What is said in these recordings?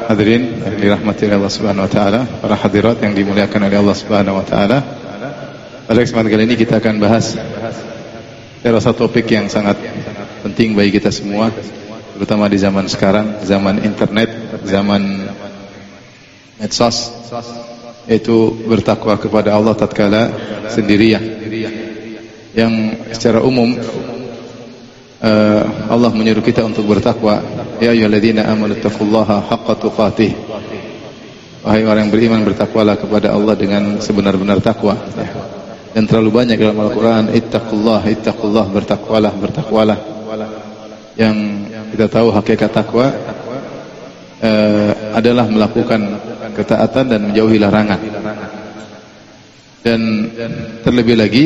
hadirin yang dirahmati oleh Allah Subhanahu wa taala, para hadirat yang dimuliakan oleh Allah Subhanahu wa taala. Pada kesempatan kali ini kita akan bahas satu topik yang sangat penting bagi kita semua, terutama di zaman sekarang, zaman internet, zaman medsos, yaitu bertakwa kepada Allah tatkala sendirian. Yang secara umum Allah menyuruh kita untuk bertakwa. Ya ayyuhalladzina amanu taqullaha haqqa tuqatih. Wahai orang yang beriman, bertakwalah kepada Allah dengan sebenar-benar takwa. Dan terlalu banyak dalam Al-Quran, ittaqullah, ittaqullah, bertakwalah. Yang kita tahu hakikat takwa adalah melakukan ketaatan dan menjauhi larangan. Dan terlebih lagi,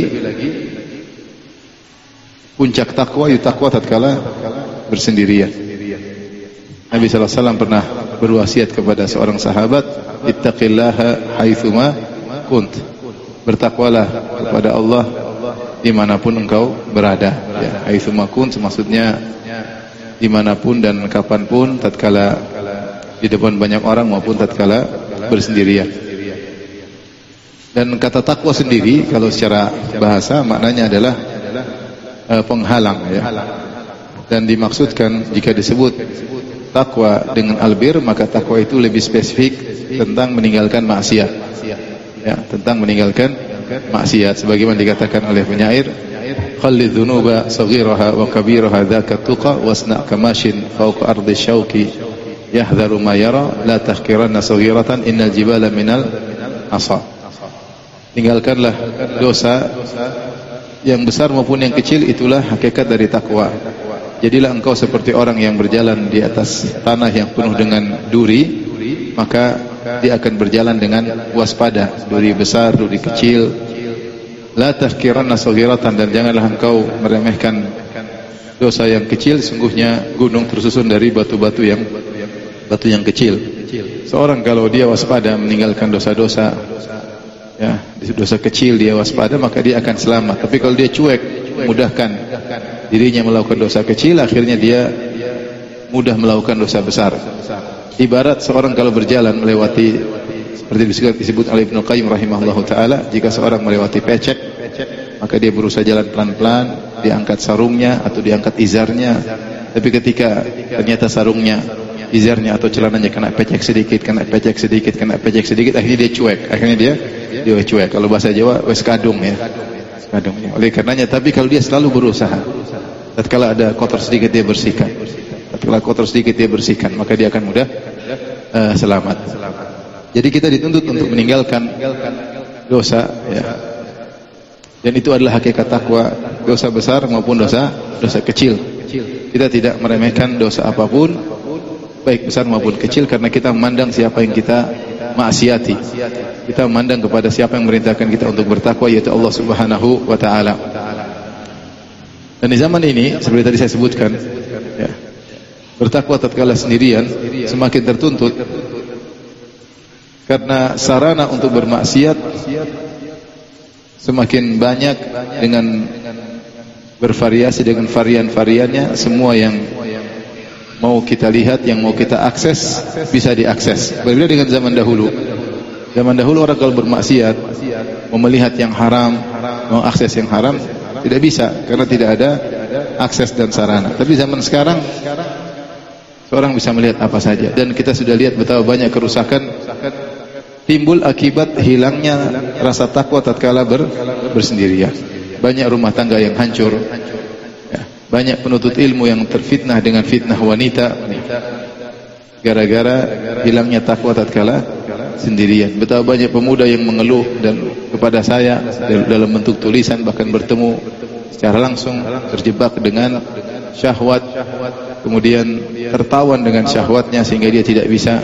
puncak takwa itu takwa tatkala bersendirian. Nabi SAW pernah berwasiat kepada seorang sahabat, ittaqillaha haitsuma kunt. Bertakwalah kepada Allah dimanapun engkau berada. Ya, haitsuma kunt maksudnya dimanapun dan kapanpun, tatkala di depan banyak orang maupun tatkala bersendirian. Dan kata takwa sendiri kalau secara bahasa maknanya adalah penghalang, ya. Dan dimaksudkan jika disebut takwa dengan albir, maka takwa itu lebih spesifik tentang meninggalkan maksiat, ya, tentang meninggalkan maksiat. Sebagaimana dikatakan oleh penyair, khallidz dzunuba saghiraha wa kabiraha dzaka tuqa wasna kamashin fawqa ardi syauqi yahdharu ma yara la tahqiranna saghiratan innal jibala minal asa. Tinggalkanlah dosa yang besar maupun yang kecil, itulah hakikat dari takwa. Jadilah engkau seperti orang yang berjalan di atas tanah yang penuh dengan duri, maka dia akan berjalan dengan waspada, duri besar, duri kecil. La tahqiranna saghiratan, dan janganlah engkau meremehkan dosa yang kecil, sungguhnya gunung tersusun dari batu-batu yang kecil. Seorang kalau dia waspada meninggalkan dosa-dosa, ya, dosa kecil dia waspada, maka dia akan selamat. Tapi kalau dia cuek, mudahkan dirinya melakukan dosa kecil, akhirnya dia mudah melakukan dosa besar. Ibarat seorang kalau berjalan melewati, seperti disebut oleh Ibnu Qayyim rahimahullahu taala, jika seorang melewati pecek, maka dia berusaha jalan pelan-pelan, diangkat sarungnya atau diangkat izarnya. Tapi ketika ternyata sarungnya, izarnya atau celananya kena pecek sedikit, akhirnya dia cuek, dia cuek. Kalau bahasa Jawa wes kadung, ya. Kadung, ya. Oleh karenanya, tapi kalau dia selalu berusaha, tatkala ada kotor sedikit dia bersihkan, maka dia akan mudah selamat. Jadi kita dituntut untuk meninggalkan dosa, ya. Dan itu adalah hakikat takwa, dosa besar maupun dosa kecil. Kita tidak meremehkan dosa apapun, baik besar maupun kecil, karena kita memandang siapa yang kita maksiati. Kita memandang kepada siapa yang merintahkan kita untuk bertakwa, yaitu Allah Subhanahu wa taala. Dan di zaman ini, seperti tadi saya sebutkan, ya, bertakwa tatkala sendirian semakin tertuntut, karena sarana untuk bermaksiat semakin banyak dengan bervariasi, dengan varian-variannya. Semua yang mau kita lihat, yang mau kita akses, bisa diakses. Berbeda dengan zaman dahulu. Zaman dahulu orang kalau bermaksiat, mau melihat yang haram, mau akses yang haram, tidak bisa, karena tidak ada akses dan sarana. Tapi zaman sekarang, seorang bisa melihat apa saja. Dan kita sudah lihat betapa banyak kerusakan timbul akibat hilangnya rasa takwa tatkala bersendirian. Banyak rumah tangga yang hancur, ya. Banyak penuntut ilmu yang terfitnah dengan fitnah wanita, gara-gara hilangnya takwa tatkala sendirian. Betapa banyak pemuda yang mengeluh dan kepada saya dalam bentuk tulisan, bahkan bertemu secara langsung, terjebak dengan syahwat, kemudian tertawan dengan syahwatnya sehingga dia tidak bisa,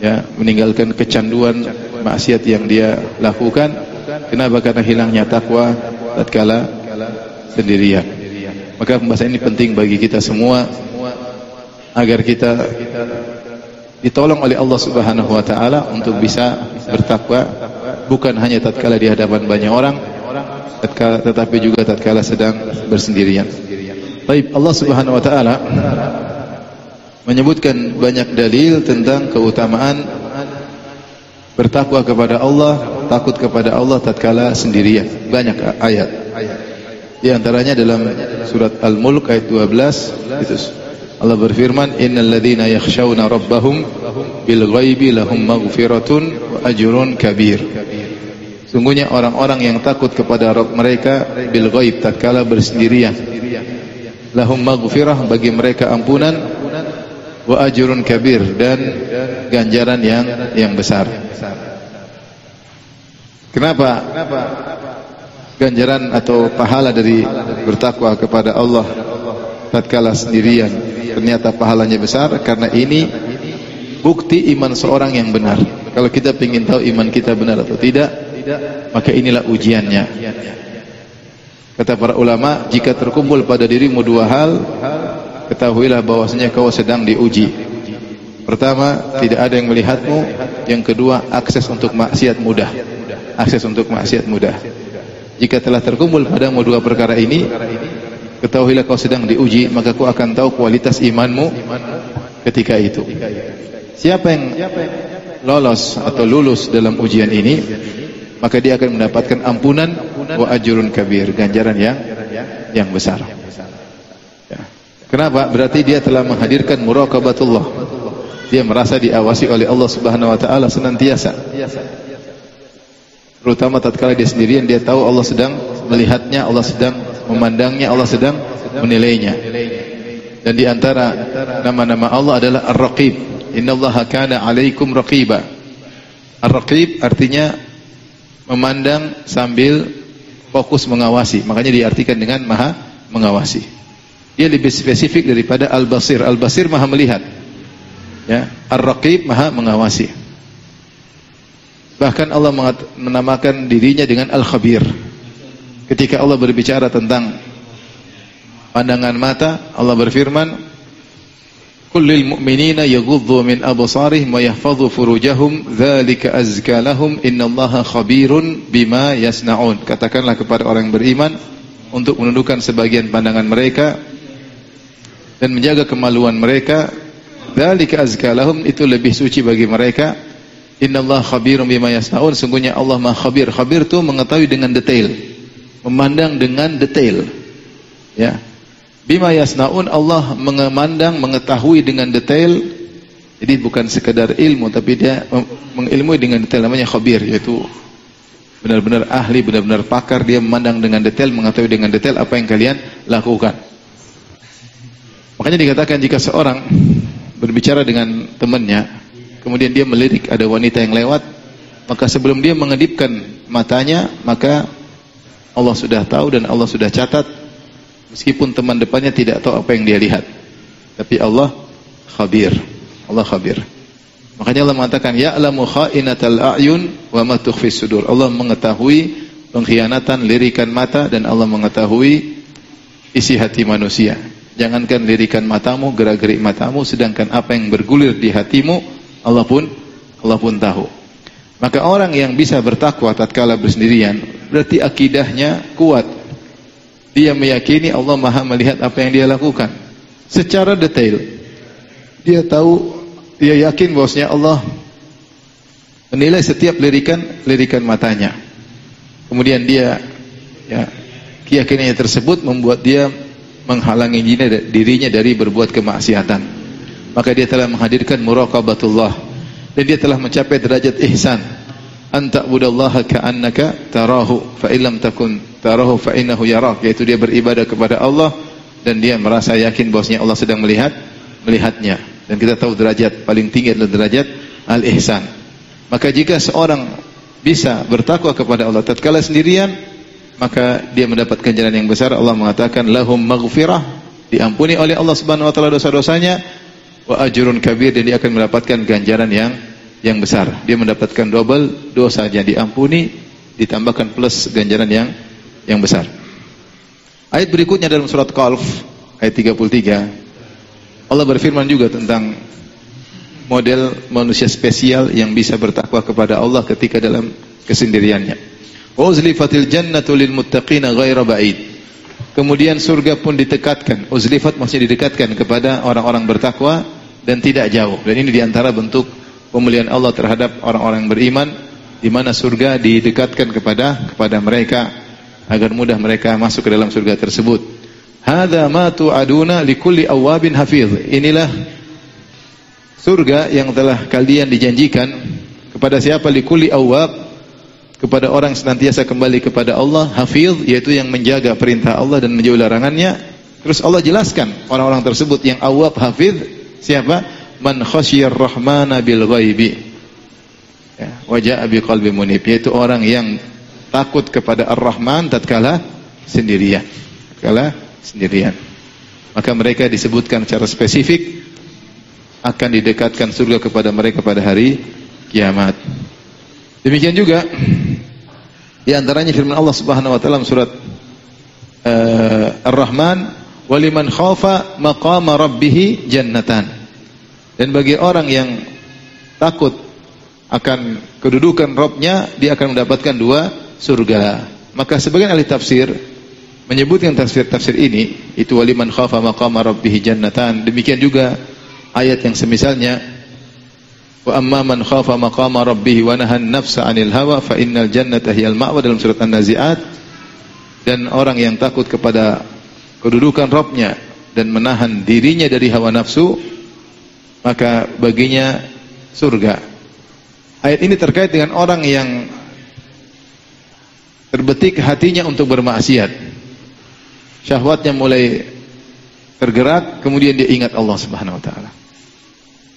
ya, meninggalkan kecanduan maksiat yang dia lakukan. Kenapa? Karena hilangnya takwa tatkala sendirian. Maka pembahasan ini penting bagi kita semua, agar kita ditolong oleh Allah Subhanahu wa taala untuk bisa bertakwa, bukan hanya tatkala di hadapan banyak orang, tetapi juga tatkala sedang bersendirian. Baik, Allah Subhanahu wa taala menyebutkan banyak dalil tentang keutamaan bertakwa kepada Allah, takut kepada Allah tatkala sendirian. Banyak ayat. Di antaranya dalam surat Al-Mulk ayat 12 itu Allah berfirman, innal ladzina yakhshawna rabbahum bil ghaibi lahum maghfiratun wa ajrun kabir. Sungguhnya orang-orang yang takut kepada Rabb mereka bil ghaib tatkala bersendirian, lahum maghfirah, bagi mereka ampunan, wa ajrun kabir, dan ganjaran yang besar. Kenapa ganjaran atau pahala dari bertakwa kepada Allah tatkala sendirian ternyata pahalanya besar? Karena ini bukti iman seorang yang benar. Kalau kita ingin tahu iman kita benar atau tidak, maka inilah ujiannya. Kata para ulama, jika terkumpul pada dirimu dua hal, ketahuilah bahwasanya kau sedang diuji. Pertama, tidak ada yang melihatmu. Yang kedua, akses untuk maksiat mudah. Akses untuk maksiat mudah. Jika telah terkumpul padamu dua perkara ini, ketahuilah kau sedang diuji, maka kau akan tahu kualitas imanmu ketika itu. Siapa yang lolos atau lulus dalam ujian ini, maka dia akan mendapatkan ampunan wa ajrun kabir, ganjaran yang besar. Ya. Kenapa? Berarti dia telah menghadirkan muraqabatullah. Dia merasa diawasi oleh Allah Subhanahu wa taala senantiasa. Terutama tatkala dia sendirian, dia tahu Allah sedang melihatnya, Allah sedang memandangnya, Allah sedang menilainya. Dan di antara nama-nama Allah adalah Ar-Raqib. Innallaha kana 'alaikum raqiba. Ar-Raqib artinya memandang sambil fokus mengawasi. Makanya diartikan dengan Maha mengawasi. Dia lebih spesifik daripada Al-Basir. Al-Basir Maha melihat. Ya, Ar-Raqib Maha mengawasi. Bahkan Allah menamakan dirinya dengan Al-Khabir. Ketika Allah berbicara tentang pandangan mata, Allah berfirman, "Kullil mu'minina yaghuddu min absarihim wa yahfazu furujahum, dzalika azka lahum, innallaha khabirun bima yasnaun." Katakanlah kepada orang yang beriman untuk menundukkan sebagian pandangan mereka dan menjaga kemaluan mereka. Dzalika azka lahum, itu lebih suci bagi mereka. Innallaha khabirun bima yasnaun, sungguhnya Allah Maha Khabir. Khabir itu mengetahui dengan detail, memandang dengan detail. Ya. Bima yasnaun, Allah memandang, mengetahui dengan detail. Jadi bukan sekedar ilmu, tapi dia mengilmui dengan detail, namanya khabir, yaitu benar-benar ahli, benar-benar pakar. Dia memandang dengan detail, mengetahui dengan detail apa yang kalian lakukan. Makanya dikatakan jika seorang berbicara dengan temannya, kemudian dia melirik ada wanita yang lewat, maka sebelum dia mengedipkan matanya, maka Allah sudah tahu dan Allah sudah catat, meskipun teman depannya tidak tahu apa yang dia lihat. Tapi Allah khabir. Allah khabir. Makanya Allah mengatakan, ya'lamu kha'inatal a'yun wa ma tukhfis sudur. Allah mengetahui pengkhianatan lirikan mata, dan Allah mengetahui isi hati manusia. Jangankan lirikan matamu, gerak-gerik matamu, sedangkan apa yang bergulir di hatimu, Allah pun tahu. Maka orang yang bisa bertakwa tatkala bersendirian, berarti akidahnya kuat. Dia meyakini Allah Maha melihat apa yang dia lakukan secara detail. Dia tahu, dia yakin bahwasanya Allah menilai setiap lirikan matanya. Kemudian dia, ya, keyakinannya tersebut membuat dia menghalangi dirinya dari berbuat kemaksiatan. Maka dia telah menghadirkan muraqabatullah, dan dia telah mencapai derajat ihsan. Anta budallaha ka'annaka tarahu, fa illam takun tarahu fa innahu yarak, yaitu dia beribadah kepada Allah dan dia merasa yakin bahwasanya Allah sedang melihatnya. Dan kita tahu derajat paling tinggi adalah derajat al-ihsan. Maka jika seorang bisa bertakwa kepada Allah tatkala sendirian, maka dia mendapat ganjaran yang besar. Allah mengatakan lahum maghfirah, diampuni oleh Allah Subhanahu wa taala dosa-dosanya, wa ajrun kabir, dan dia akan mendapatkan ganjaran yang besar. Dia mendapatkan double, dosanya diampuni, ditambahkan plus ganjaran yang besar. Ayat berikutnya dalam surat Qalf ayat 33, Allah berfirman juga tentang model manusia spesial yang bisa bertakwa kepada Allah ketika dalam kesendiriannya. Uzlifatil jannatu lil muttaqina ghaira ba'id. Kemudian surga pun ditekatkan. Uzlifat maksudnya didekatkan kepada orang-orang bertakwa dan tidak jauh. Dan ini diantara bentuk pemulihan Allah terhadap orang-orang yang beriman, di mana surga didekatkan kepada mereka agar mudah mereka masuk ke dalam surga tersebut. Hadza ma tu'aduna likulli awwabin hafiz. Inilah surga yang telah kalian dijanjikan kepada siapa? Likulli awwab, kepada orang yang senantiasa kembali kepada Allah, hafiz, yaitu yang menjaga perintah Allah dan menjauhi larangannya. Terus Allah jelaskan orang-orang tersebut yang awwab, hafiz, siapa? Man khasyiyar rahmana bil ghaibi, ya, wa jaa biqalbin munib, yaitu orang yang takut kepada Ar-Rahman tatkala sendirian. Maka mereka disebutkan secara spesifik akan didekatkan surga kepada mereka pada hari kiamat. Demikian juga di antaranya firman Allah Subhanahu wa taala surat Ar-Rahman, waliman khafa maqama rabbih jannatan. Dan bagi orang yang takut akan kedudukan Rabb-nya, dia akan mendapatkan 2 surga. Maka sebagian ahli tafsir menyebutkan tafsir ini, itu waliman khafa maqama rabbih jannatan. Demikian juga ayat yang semisalnya, wa amma man khafa maqama rabbih wa nahan nafsa 'anil hawa fa innal jannata hiyal ma'wa, dalam surat An-Nazi'at. Dan orang yang takut kepada kedudukan Rabb-nya dan menahan dirinya dari hawa nafsu, maka baginya surga. Ayat ini terkait dengan orang yang terbetik hatinya untuk bermaksiat. Syahwatnya mulai tergerak, kemudian dia ingat Allah Subhanahu wa taala.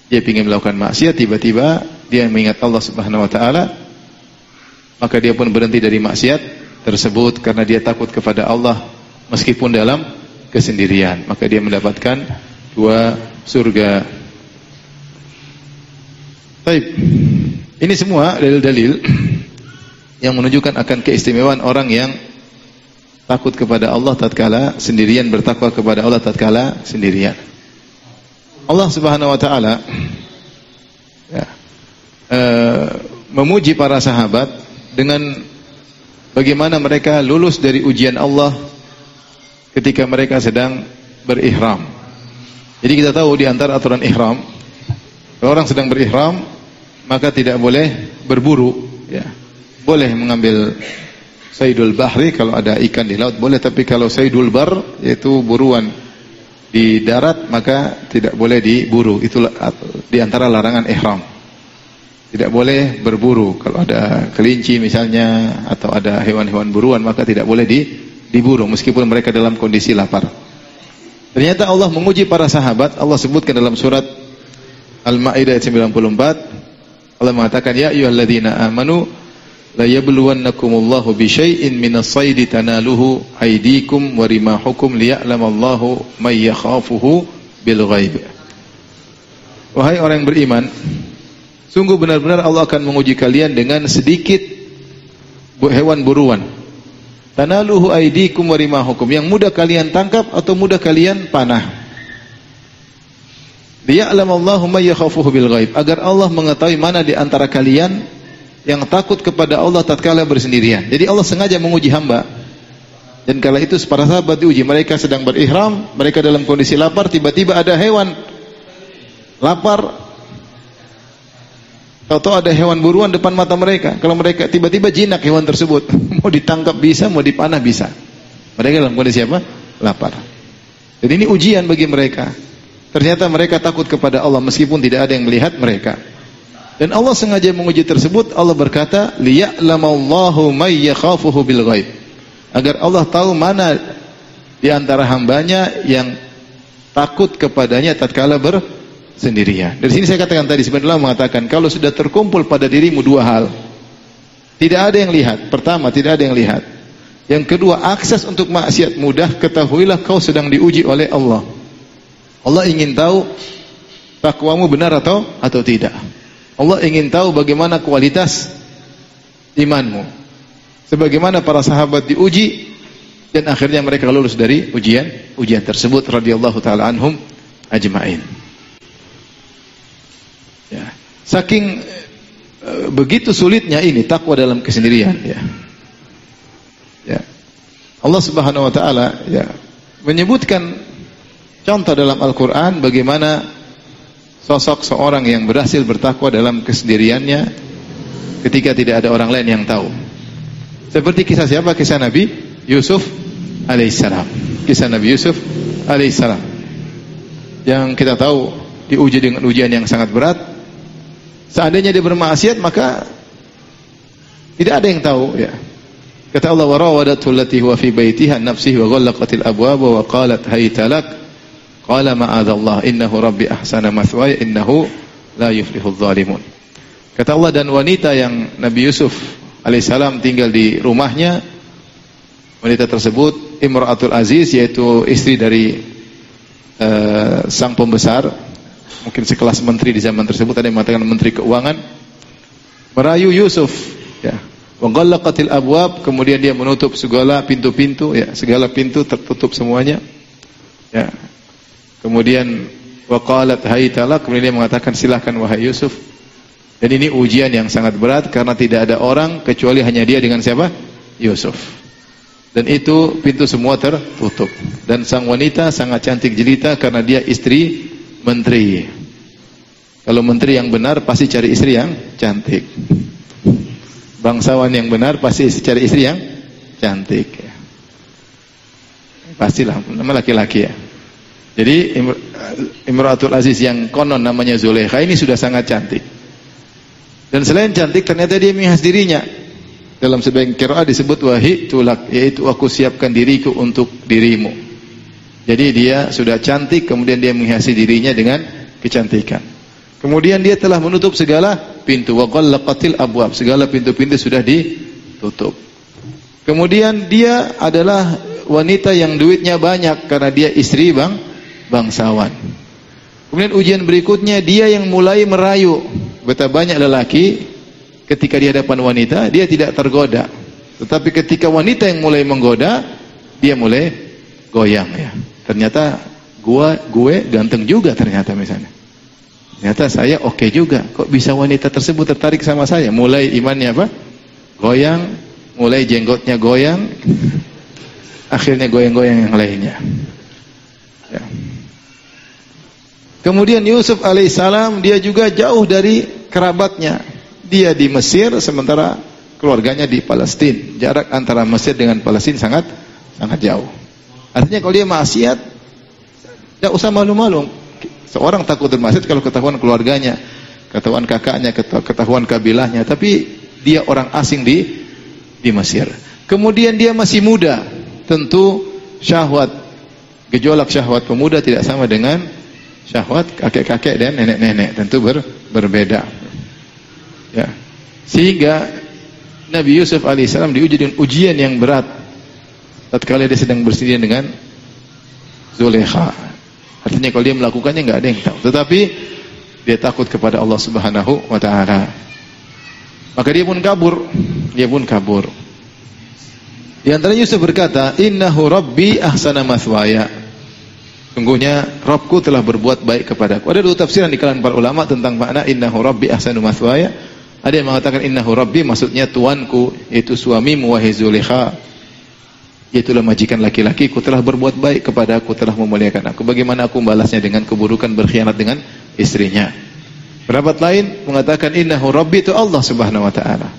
Dia ingin melakukan maksiat, tiba-tiba dia mengingat Allah Subhanahu wa taala, maka dia pun berhenti dari maksiat tersebut karena dia takut kepada Allah meskipun dalam kesendirian. Maka dia mendapatkan 2 surga. Baik. Ini semua dalil-dalil yang menunjukkan akan keistimewaan orang yang takut kepada Allah tatkala sendirian, bertakwa kepada Allah tatkala sendirian. Allah Subhanahu wa taala ya, memuji para sahabat dengan bagaimana mereka lulus dari ujian Allah ketika mereka sedang berihram. Jadi kita tahu di antara aturan ihram, kalau orang sedang berihram maka tidak boleh berburu, ya. Boleh mengambil saydul bahri, kalau ada ikan di laut boleh, tapi kalau saydul bar, yaitu buruan di darat, maka tidak boleh diburu. Itulah di antara larangan ihram. Tidak boleh berburu. Kalau ada kelinci misalnya atau ada hewan-hewan buruan, maka tidak boleh diburu meskipun mereka dalam kondisi lapar. Ternyata Allah menguji para sahabat. Allah sebutkan dalam surat Al-Maidah ayat 94. Allah mengatakan, ya ayyuhalladzina amanu la yabluwannakumullahu bisyai'in minas saydi tanaluhu aydikum wa rimahukum liya'lamallahu may yakhafuhu bil ghaib. Wahai orang yang beriman, sungguh benar-benar Allah akan menguji kalian dengan sedikit hewan buruan. Tanaluhu aydikum wa rimahukum, yang mudah kalian tangkap atau mudah kalian panah. Liya'lamallahu may yakhafuhu bil ghaib, agar Allah mengetahui mana di antara kalian yang takut kepada Allah tatkala bersendirian. Jadi Allah sengaja menguji hamba. Dan kala itu para sahabat diuji, mereka sedang berihram, mereka dalam kondisi lapar, tiba-tiba ada hewan lapar, tahu-tahu ada hewan buruan depan mata mereka. Kalau mereka tiba-tiba jinak hewan tersebut, mau ditangkap bisa, mau dipanah bisa. Mereka dalam kondisi apa? Lapar. Jadi ini ujian bagi mereka. Ternyata mereka takut kepada Allah meskipun tidak ada yang melihat mereka. Dan Allah sengaja menguji tersebut. Allah berkata, liya'lamallahu may yakhafuhu bil ghaib, agar Allah tahu mana di antara hambanya yang takut kepadanya tatkala bersendirian. Dari sini saya katakan tadi, sebenarnya Allah mengatakan, kalau sudah terkumpul pada dirimu 2 hal, tidak ada yang lihat. Pertama, tidak ada yang lihat. Yang kedua, akses untuk maksiat mudah, ketahuilah kau sedang diuji oleh Allah. Allah ingin tahu takwamu benar atau tidak. Allah ingin tahu bagaimana kualitas imanmu. Sebagaimana para sahabat diuji dan akhirnya mereka lulus dari ujian tersebut radhiyallahu taala anhum ajmain. Ya. Saking begitu sulitnya ini takwa dalam kesendirian, ya. Ya. Allah Subhanahu wa taala ya menyebutkan contoh dalam Al-Quran bagaimana sosok seorang yang berhasil bertakwa dalam kesendiriannya ketika tidak ada orang lain yang tahu. Seperti kisah siapa? Kisah Nabi Yusuf alaihissalam. Kisah Nabi Yusuf alaihissalam yang kita tahu diuji dengan ujian yang sangat berat. Seandainya dia bermaksiat maka tidak ada yang tahu, ya. Kata Allah, wa rawadatu allati huwa fi baitiha an nafsihi wa ghallaqatil abwaba wa qalat hayta lak qala ma'adzallah innahu rabbi ahsana mathwaya innahu la yuflihudz zalimun. Kata Allah, dan wanita yang Nabi Yusuf alaihissalam tinggal di rumahnya, wanita tersebut Imra'atul Aziz, yaitu istri dari sang pembesar, mungkin sekelas menteri di zaman tersebut, ada yang mengatakan menteri keuangan, merayu Yusuf, ya. Wa ghallaqatil abwab, kemudian dia menutup segala pintu-pintu, ya, segala pintu tertutup semuanya, ya. Kemudian wa qalat hayta lak, kemudian dia mengatakan silakan wahai Yusuf. Dan ini ujian yang sangat berat karena tidak ada orang kecuali hanya dia dengan siapa? Yusuf. Dan itu pintu semua tertutup. Dan sang wanita sangat cantik jelita karena dia istri menteri. Kalau menteri yang benar pasti cari istri yang cantik. Bangsawan yang benar pasti cari istri yang cantik. Pastilah, nama laki-laki, ya. Jadi Imra'atul Aziz yang konon namanya Zulekha ini sudah sangat cantik. Dan selain cantik ternyata dia menghias dirinya. Dalam sebagian qiraat disebut wahi tulak, yaitu aku siapkan diriku untuk dirimu. Jadi dia sudah cantik, kemudian dia menghiasi dirinya dengan kecantikan. Kemudian dia telah menutup segala pintu, wa ghallaqatil abwab, segala pintu-pintu sudah ditutup. Kemudian dia adalah wanita yang duitnya banyak karena dia istri bangsawan. Kemudian ujian berikutnya dia yang mulai merayu. Betapa banyak lelaki ketika di hadapan wanita dia tidak tergoda, tetapi ketika wanita yang mulai menggoda dia mulai goyang, ya. Ternyata gue ganteng juga ternyata, misalnya. Ternyata saya oke juga. Kok bisa wanita tersebut tertarik sama saya? Mulai imannya apa? Goyang, mulai jenggotnya goyang, akhirnya goyang-goyang yang lainnya. Ya. Kemudian Yusuf alaihissalam dia juga jauh dari kerabatnya. Dia di Mesir sementara keluarganya di Palestina. Jarak antara Mesir dengan Palestina sangat jauh. Artinya kalau dia maksiat, tidak usah malu-malu. Seorang takut bermaksiat kalau ketahuan keluarganya, ketahuan kakaknya, ketahuan kabilahnya. Tapi dia orang asing di Mesir. Kemudian dia masih muda. Tentu syahwat, gejolak syahwat pemuda tidak sama dengan syahwat kakek-kakek dan nenek-nenek. Tentu berbeda. Ya. Sehingga Nabi Yusuf alaihissalam diuji dengan ujian yang berat tatkala dia sedang bersendirian dengan Zulekha. Artinya kalau dia melakukannya nggak ada yang tahu. Tetapi dia takut kepada Allah Subhanahu wa taala. Maka dia pun kabur. Di antara Yusuf berkata, "Innahu rabbi ahsana mathwaya." Sungguhnya Rabbku telah berbuat baik kepadaku. Ada dua tafsiran di kalangan para ulama tentang makna innahu rabbi ahsanu mathwaya. Ada yang mengatakan innahu rabbi maksudnya tuanku, yaitu suamimu wahai Zulekha. Yaitulah majikan laki-lakiku telah berbuat baik kepadaku, telah memuliakan aku. Bagaimana aku membalasnya dengan keburukan berkhianat dengan istrinya? Pendapat lain mengatakan innahu rabbi itu Allah Subhanahu wa taala.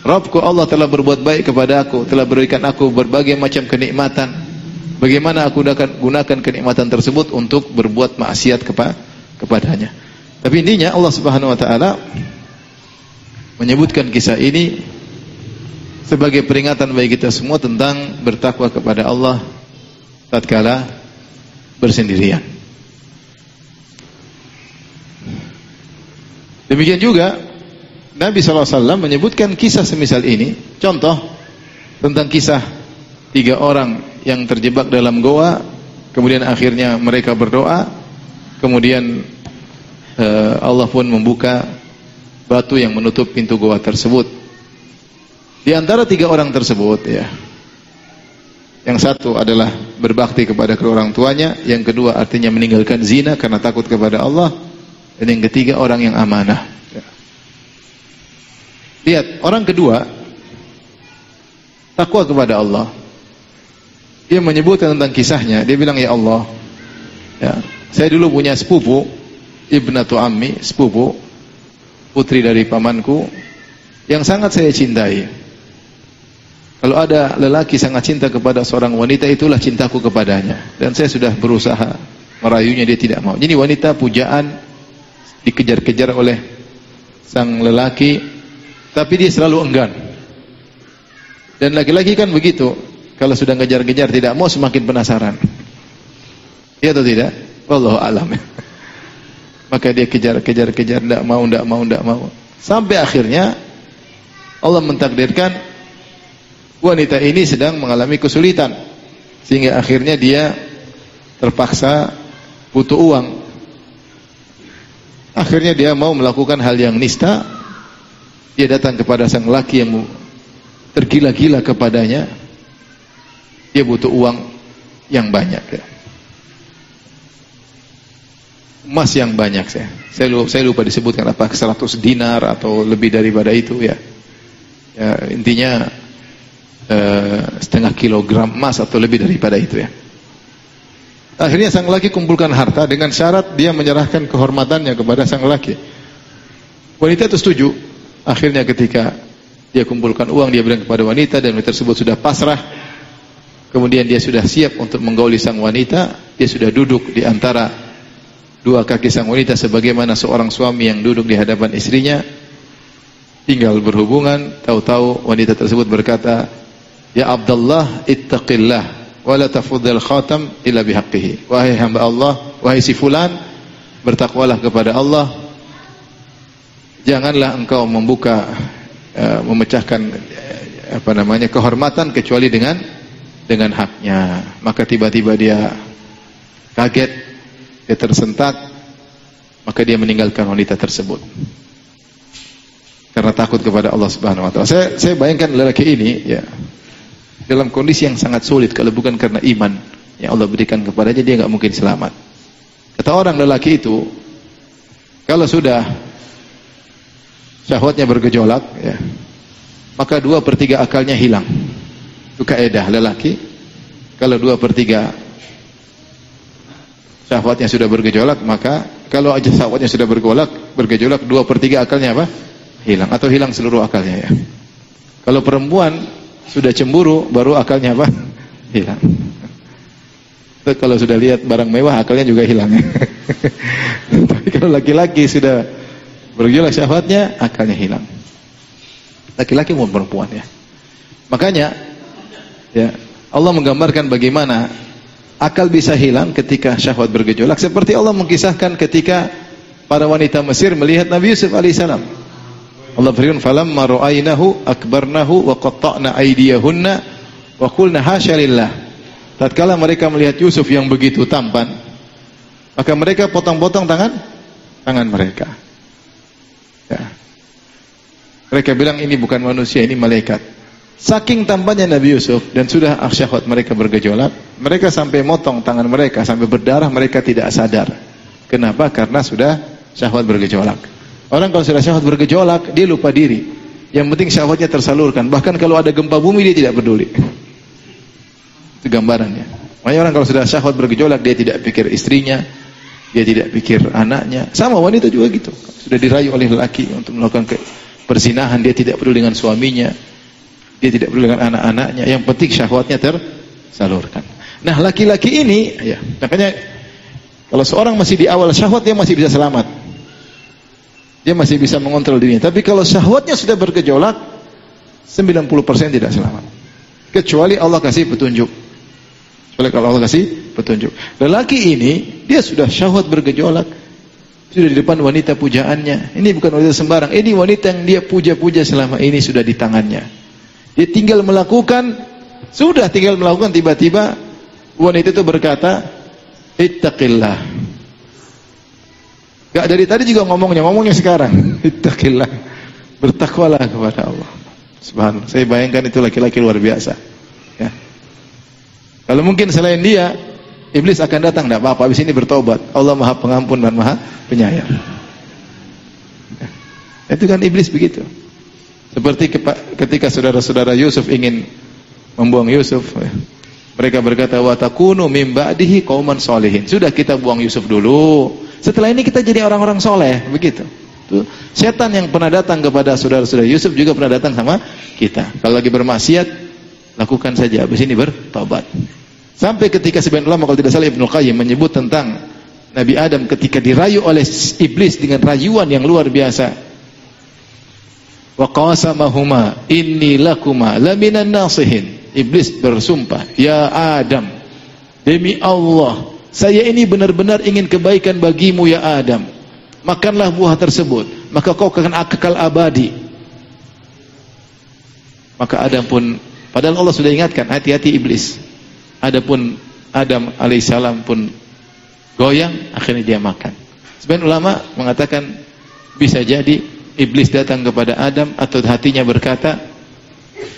Rabbku Allah telah berbuat baik kepada aku, telah berikan aku berbagai macam kenikmatan. Bagaimana aku gunakan kenikmatan tersebut untuk berbuat maksiat kepadanya. Tapi intinya Allah Subhanahu wa taala menyebutkan kisah ini sebagai peringatan bagi kita semua tentang bertakwa kepada Allah tatkala bersendirian. Demikian juga Nabi SAW menyebutkan kisah semisal ini. Contoh tentang kisah 3 orang yang terjebak dalam goa, kemudian akhirnya mereka berdoa, kemudian Allah pun membuka batu yang menutup pintu goa tersebut. Di antara 3 orang tersebut, ya, yang satu adalah berbakti kepada kedua orang tuanya, yang kedua artinya meninggalkan zina karena takut kepada Allah, dan yang ketiga orang yang amanah. Ya. Lihat, orang kedua takwa kepada Allah. Dia menyebutkan tentang kisahnya. Dia bilang, ya Allah, ya, saya dulu punya sepupu ibnatu ammi, sepupu, putri dari pamanku yang sangat saya cintai. Kalau ada lelaki sangat cinta kepada seorang wanita, itulah cintaku kepadanya. Dan saya sudah berusaha merayunya, dia tidak mau. Jadi wanita pujaan dikejar-kejar oleh sang lelaki, tapi dia selalu enggan. Dan laki-laki kan begitu, kalau sudah ngejar-ngejar tidak mau, semakin penasaran. Iya atau tidak? Wallahu a'lam. Maka dia kejar-kejar, tidak mau. Sampai akhirnya Allah mentakdirkan wanita ini sedang mengalami kesulitan, sehingga akhirnya dia terpaksa butuh uang. Akhirnya dia mau melakukan hal yang nista. Dia datang kepada sang laki yang tergila-gila kepadanya. Dia butuh uang yang banyak, ya. Emas yang banyak. Saya lupa disebutkan apa, 100 dinar atau lebih daripada itu, ya. Ya, intinya setengah kilogram emas atau lebih daripada itu, ya. Akhirnya sang laki kumpulkan harta dengan syarat dia menyerahkan kehormatannya kepada sang laki. Wanita itu setuju. Akhirnya ketika dia kumpulkan uang, dia berikan kepada wanita, dan wanita tersebut sudah pasrah. Kemudian dia sudah siap untuk menggauli sang wanita. Dia sudah duduk di antara dua kaki sang wanita sebagaimana seorang suami yang duduk di hadapan istrinya. Tinggal berhubungan, tahu-tahu wanita tersebut berkata, "Ya Abdullah, ittaqillah wa la tafuddal khatam illa bihaqqihi." Wahai hamba Allah, wahai si fulan, bertakwalah kepada Allah. Janganlah engkau memecahkan kehormatan kecuali dengan haknya. Maka tiba-tiba dia kaget, dia tersentak, maka dia meninggalkan wanita tersebut karena takut kepada Allah Subhanahu wa taala. Saya bayangkan lelaki ini, ya, dalam kondisi yang sangat sulit. Kalau bukan karena iman yang Allah berikan kepadanya, dia nggak mungkin selamat. Kata orang lelaki itu, kalau sudah syahwatnya bergejolak, ya, maka 2/3 akalnya hilang. Itu kaidah lelaki. Kalau 2/3 syahwatnya sudah bergejolak, maka kalau aja syahwatnya sudah bergejolak 2/3 akalnya apa? Hilang, atau hilang seluruh akalnya, ya. Kalau perempuan sudah cemburu, baru akalnya apa? Hilang. Kalau sudah lihat barang mewah, akalnya juga hilang. Tapi kalau laki-laki sudah bergejolak syahwatnya, akalnya hilang. Laki-laki maupun perempuan, ya. Makanya, ya, Allah menggambarkan bagaimana akal bisa hilang ketika syahwat bergejolak, seperti Allah mengisahkan ketika para wanita Mesir melihat Nabi Yusuf alaihissalam. Allah berfirman, "Falamma ra'aynahu akbarnahu wa qatta'na aydiyahunna wa qulna hasya lillah." Tatkala mereka melihat Yusuf yang begitu tampan, maka mereka potong-potong tangan mereka. Ya. Mereka bilang ini bukan manusia, ini malaikat. Saking tampannya Nabi Yusuf dan sudah syahwat mereka bergejolak, mereka sampai motong tangan mereka sampai berdarah, mereka tidak sadar. Kenapa? Karena sudah syahwat bergejolak. Orang kalau sudah syahwat bergejolak, dia lupa diri. Yang penting syahwatnya tersalurkan. Bahkan kalau ada gempa bumi, dia tidak peduli. Itu gambarannya. Makanya orang kalau sudah syahwat bergejolak, dia tidak pikir istrinya, dia tidak pikir anaknya. Sama wanita juga gitu. Sudah dirayu oleh lelaki untuk melakukan perzinahan, dia tidak peduli dengan suaminya, dia tidak peduli dengan anak-anaknya. Yang penting syahwatnya tersalurkan. Nah, laki-laki ini, ya, makanya kalau seorang masih di awal syahwat, dia masih bisa selamat. Dia masih bisa mengontrol dirinya. Tapi kalau syahwatnya sudah bergejolak, 90% tidak selamat. Kecuali Allah kasih petunjuk. Kecuali kalau Allah kasih petunjuk. Lelaki ini, dia sudah syahwat bergejolak, sudah di depan wanita pujaannya. Ini bukan wanita sembarang. Ini wanita yang dia puja-puja selama ini sudah di tangannya. Dia tinggal melakukan, tiba-tiba wanita itu berkata, "Ittaqillah." Gak dari tadi juga ngomongnya sekarang. Ittaqillah. Bertakwalah kepada Allah. Subhanallah. Saya bayangkan itu laki-laki luar biasa. Ya. Kalau mungkin selain dia, iblis akan datang, tidak apa-apa, habis ini bertobat. Allah Maha Pengampun dan Maha Penyayang. Ya. Itu kan iblis begitu. Seperti ketika saudara-saudara Yusuf ingin membuang Yusuf, ya. Mereka berkata, "Wa takunu min ba'dihi qauman sholihin." Sudah, kita buang Yusuf dulu. Setelah ini kita jadi orang-orang soleh, begitu. Tuh, setan yang pernah datang kepada saudara-saudara Yusuf juga pernah datang sama kita. Kalau lagi bermaksiat, lakukan saja, habis ini bertobat. Sampai ketika sebagian ulama, kalau tidak salah Ibnu Qayyim menyebut tentang Nabi Adam ketika dirayu oleh iblis dengan rayuan yang luar biasa. Wa qasamahuma inni lakuma laminan nasihin. Iblis bersumpah, ya Adam, demi Allah, saya ini benar-benar ingin kebaikan bagimu ya Adam. Makanlah buah tersebut, maka kau akan kekal abadi. Maka Adam pun, padahal Allah sudah ingatkan, hati-hati iblis. Adapun Adam alaihissalam pun goyang, akhirnya dia makan. Sebagian ulama mengatakan bisa jadi iblis datang kepada Adam atau hatinya berkata,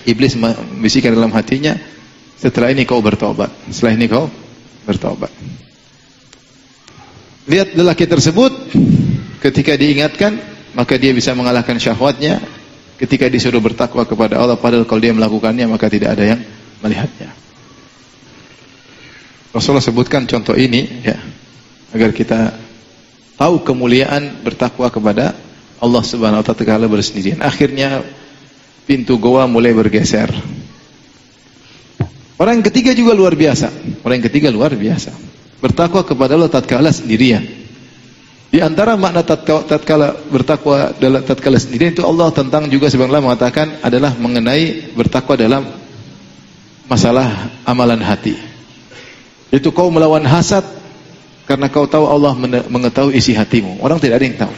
iblis membisikkan dalam hatinya, setelah ini kau bertobat. Setelah ini kau bertobat. Lihat lelaki tersebut, ketika diingatkan, maka dia bisa mengalahkan syahwatnya. Ketika disuruh bertakwa kepada Allah, padahal kalau dia melakukannya, maka tidak ada yang melihatnya. Rasulullah sebutkan contoh ini, ya, agar kita tahu kemuliaan bertakwa kepada Allah Subhanahu wa taala bersendirian. Akhirnya pintu goa mulai bergeser. Orang yang ketiga juga luar biasa. Orang yang ketiga luar biasa. Bertakwa kepada Allah tatkala sendirian. Di antara makna tatkala bertakwa tatkala sendirian itu Allah tentang juga sebenarnya mengatakan adalah mengenai bertakwa dalam masalah amalan hati. Itu kau melawan hasad karena kau tahu Allah mengetahui isi hatimu. Orang tidak ada yang tahu.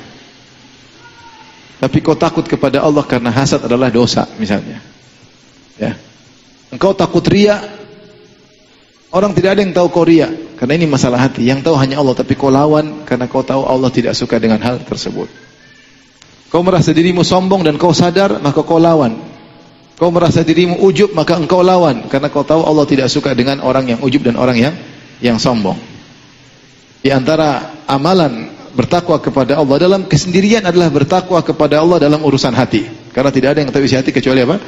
Tapi kau takut kepada Allah karena hasad adalah dosa misalnya. Ya. Engkau takut riya. Orang tidak ada yang tahu kau riya karena ini masalah hati. Yang tahu hanya Allah, tapi kau lawan karena kau tahu Allah tidak suka dengan hal tersebut. Kau merasa dirimu sombong dan kau sadar, maka kau lawan. Kau merasa dirimu ujub, maka engkau lawan karena kau tahu Allah tidak suka dengan orang yang ujub dan orang yang sombong. Di antara amalan bertakwa kepada Allah dalam kesendirian adalah bertakwa kepada Allah dalam urusan hati. Karena tidak ada yang tahu isi hati kecuali apa?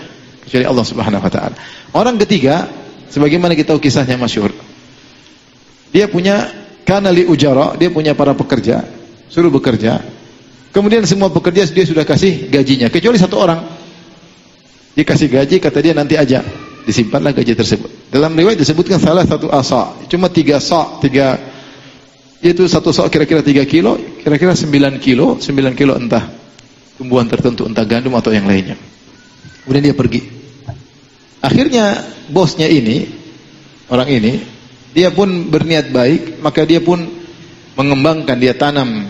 Kecuali Allah Subhanahu wa taala. Orang ketiga, sebagaimana kita tahu kisahnya masyhur. Dia punya kanali ujara, dia punya para pekerja, suruh bekerja. Kemudian semua pekerja dia sudah kasih gajinya, kecuali satu orang. Dia kasih gaji, kata dia nanti aja. Disimpanlah gaji tersebut. Dalam riwayat disebutkan salah satu asa, cuma 3 sa', yaitu satu sok kira-kira 3 kilo, kira-kira 9 kilo entah tumbuhan tertentu, entah gandum atau yang lainnya. Kemudian dia pergi. Akhirnya bosnya ini, orang ini, dia pun berniat baik, maka dia pun mengembangkan, dia tanam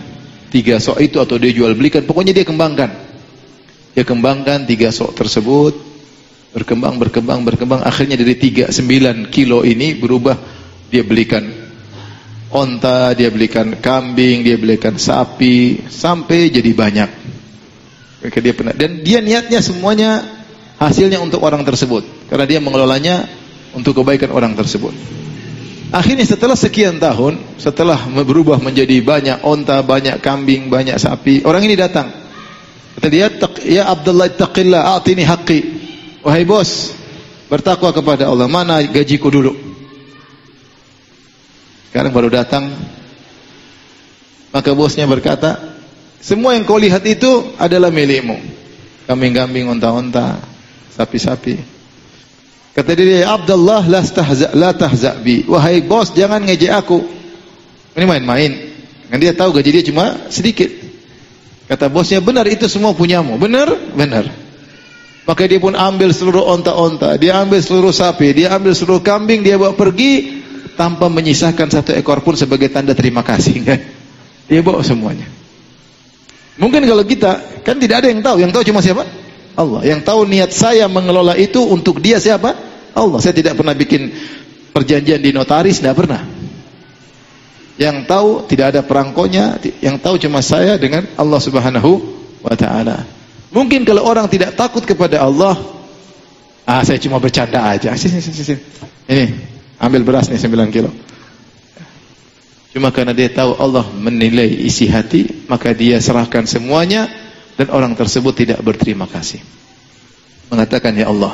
3 sok itu atau dia jual belikan, pokoknya dia kembangkan. Dia kembangkan 3 sok tersebut, berkembang, akhirnya dari 9 kilo ini berubah, dia belikan onta, dia belikan kambing, dia belikan sapi, sampai jadi banyak. Dan dia niatnya semuanya hasilnya untuk orang tersebut, karena dia mengelolanya untuk kebaikan orang tersebut. Akhirnya setelah sekian tahun, setelah berubah menjadi banyak onta, banyak kambing, banyak sapi, orang ini datang. Kata dia, ya Abdullah ittaqillah, a'tini haqqi. Wahai bos, bertakwa kepada Allah, mana gajiku dulu? Sekarang baru datang. Maka bosnya berkata, semua yang kau lihat itu adalah milikmu. Kambing-kambing, onta-onta, sapi-sapi. Kata dia, Abdullah la tahza bi. Wahai bos, jangan ngejek aku. Ini main-main. Kan dia tahu gaji dia cuma sedikit. Kata bosnya, benar itu semua punyamu. Benar? Benar. Maka dia pun ambil seluruh onta-onta, dia ambil seluruh sapi, dia ambil seluruh kambing, dia bawa pergi tanpa menyisakan satu ekor pun sebagai tanda terima kasih, kan? Dia bawa semuanya. Mungkin kalau kita, kan tidak ada yang tahu cuma siapa? Allah. Yang tahu niat saya mengelola itu untuk dia siapa? Allah. Saya tidak pernah bikin perjanjian di notaris, tidak pernah. Yang tahu tidak ada perangkonya, yang tahu cuma saya dengan Allah Subhanahu wa taala. Mungkin kalau orang tidak takut kepada Allah, saya cuma bercanda aja. Sini. Ini ambil beras nih 9 kilo. Cuma karena dia tahu Allah menilai isi hati, maka dia serahkan semuanya, dan orang tersebut tidak berterima kasih. Mengatakan, ya Allah,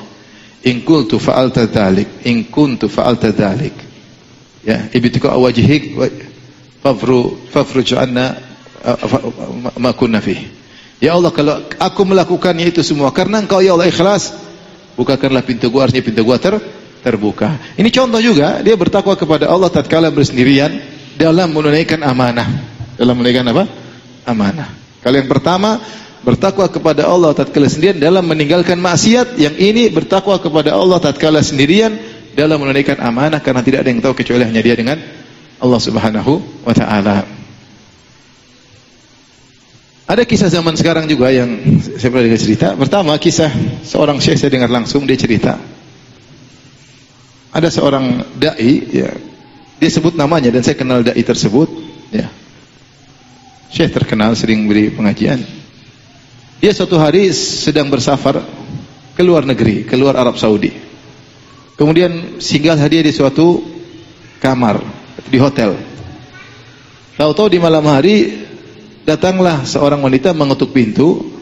in kuntu fa'alta dzalik, in kuntu fa'alta dzalik. Ya, ibtiqa wajhik fafruj anna ma kunna fihi. Ya Allah, kalau aku melakukannya itu semua karena Engkau ya Allah ikhlas, bukakanlah pintu gua, artinya pintu gua terbuka. Ini contoh juga dia bertakwa kepada Allah tatkala bersendirian dalam menunaikan amanah. Dalam menunaikan apa? Amanah. Kalau yang pertama bertakwa kepada Allah tatkala sendirian dalam meninggalkan maksiat, yang ini bertakwa kepada Allah tatkala sendirian dalam menunaikan amanah, karena tidak ada yang tahu kecuali hanya dia dengan Allah Subhanahu wa taala. Ada kisah zaman sekarang juga yang saya pernah dengar cerita. Pertama, kisah seorang syekh saya dengar langsung, dia cerita. Ada seorang dai, ya, dia sebut namanya dan saya kenal dai tersebut, ya. Syekh terkenal, sering beri pengajian. Dia suatu hari sedang bersafar ke luar negeri, ke luar Arab Saudi. Kemudian singgah dia di suatu kamar di hotel. Tahu-tahu di malam hari datanglah seorang wanita mengetuk pintu.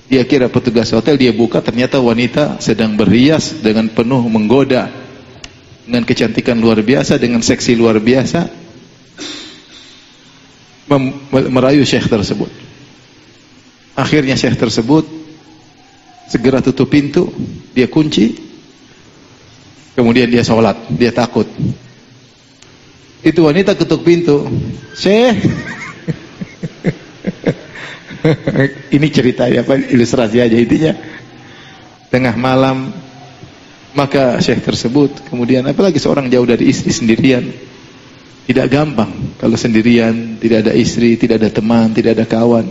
Dia kira petugas hotel, dia buka, ternyata wanita sedang berhias dengan penuh menggoda, dengan kecantikan luar biasa, dengan seksi luar biasa, merayu syekh tersebut. Akhirnya syekh tersebut segera tutup pintu, dia kunci, kemudian dia sholat, dia takut. Itu wanita ketuk pintu, syekh. Ini cerita ya, apa, ilustrasi aja intinya. Tengah malam, maka syekh tersebut kemudian, apalagi seorang jauh dari istri sendirian, tidak gampang kalau sendirian, tidak ada istri, tidak ada teman, tidak ada kawan.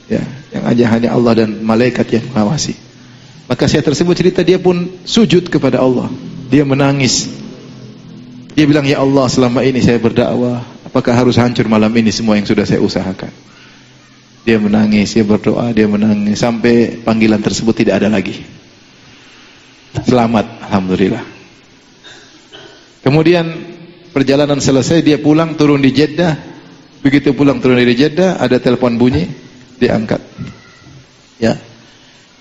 Ya, yang aja hanya Allah dan malaikat yang mengawasi. Maka syekh tersebut cerita dia pun sujud kepada Allah. Dia menangis. Dia bilang, ya Allah, selama ini saya berdakwah, apakah harus hancur malam ini semua yang sudah saya usahakan? Dia menangis, dia berdoa, dia menangis sampai panggilan tersebut tidak ada lagi. Selamat, alhamdulillah. Kemudian perjalanan selesai, dia pulang, turun di Jeddah. Begitu pulang turun dari Jeddah, ada telepon bunyi, diangkat. Ya,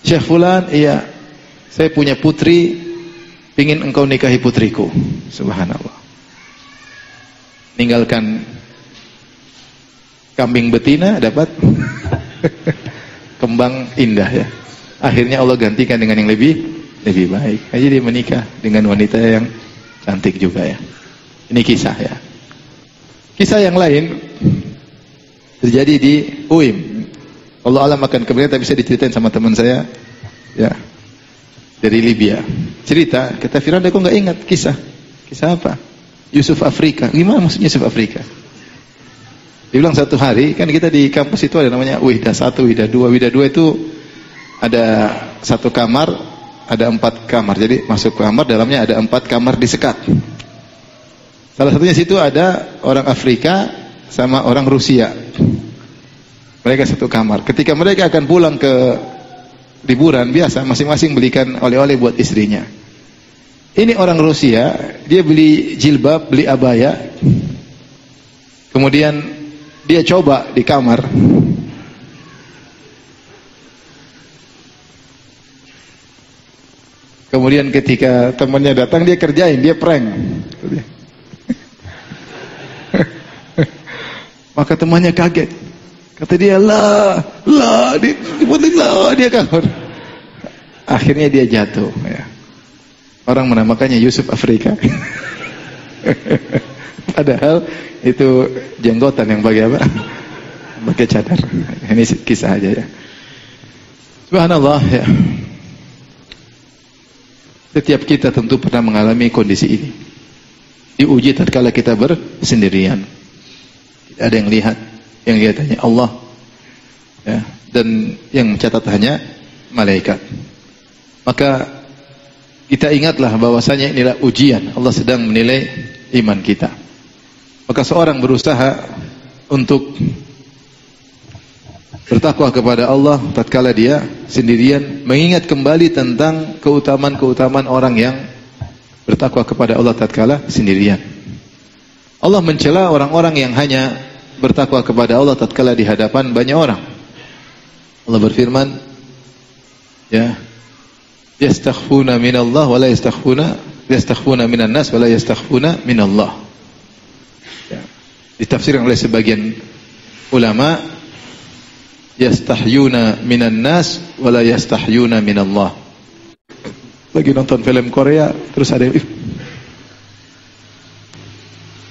Syekh Fulan, iya, saya punya putri, ingin engkau nikahi putriku. Subhanallah. Ninggalkan kambing betina, dapat kembang indah, ya. Akhirnya Allah gantikan dengan yang lebih baik. Jadi dia menikah dengan wanita yang cantik juga, ya. Ini kisah, ya. Kisah yang lain terjadi di UIM. Allah alam akan kemudian, tapi bisa diceritain sama teman saya, ya, dari Libya. Cerita, kata Firanda, kok nggak ingat kisah apa? Yusuf Afrika. Gimana maksudnya Yusuf Afrika? Dia bilang satu hari, kan kita di kampus itu ada namanya Wihda 1, Wihda 2. Wihda 2 itu ada satu kamar, ada 4 kamar. Jadi masuk kamar, dalamnya ada 4 kamar disekat. Salah satunya situ ada orang Afrika sama orang Rusia. Mereka satu kamar. Ketika mereka akan pulang ke liburan biasa, masing-masing belikan oleh-oleh buat istrinya. Ini orang Rusia, dia beli jilbab, beli abaya. Kemudian dia coba di kamar. Kemudian ketika temannya datang, dia kerjain, dia prank. Maka temannya kaget. Kata dia, dia kabur. Akhirnya dia jatuh, ya. Orang menamakannya Yusuf Afrika. Padahal itu jenggotan yang pakai apa? Pakai cadar. Ini kisah aja, ya. Subhanallah, ya. Setiap kita tentu pernah mengalami kondisi ini. Diuji tatkala kita bersendirian. Tidak ada yang lihat. Yang lihat hanya Allah, ya, dan yang mencatat hanya malaikat. Maka kita ingatlah bahwasanya inilah ujian. Allah sedang menilai iman kita. Maka seorang berusaha untuk bertakwa kepada Allah tatkala dia sendirian, mengingat kembali tentang keutamaan-keutamaan orang yang bertakwa kepada Allah tatkala sendirian. Allah mencela orang-orang yang hanya bertakwa kepada Allah tatkala di hadapan banyak orang. Allah berfirman, ya, yastakhfuna minallah wa la yastakhfuna minan nas wa la yastakhfuna minallah. Ya. Ditafsirkan oleh sebagian ulama, yastahyuna minan nas wala yastahyuna minallah. Lagi nonton film Korea terus ada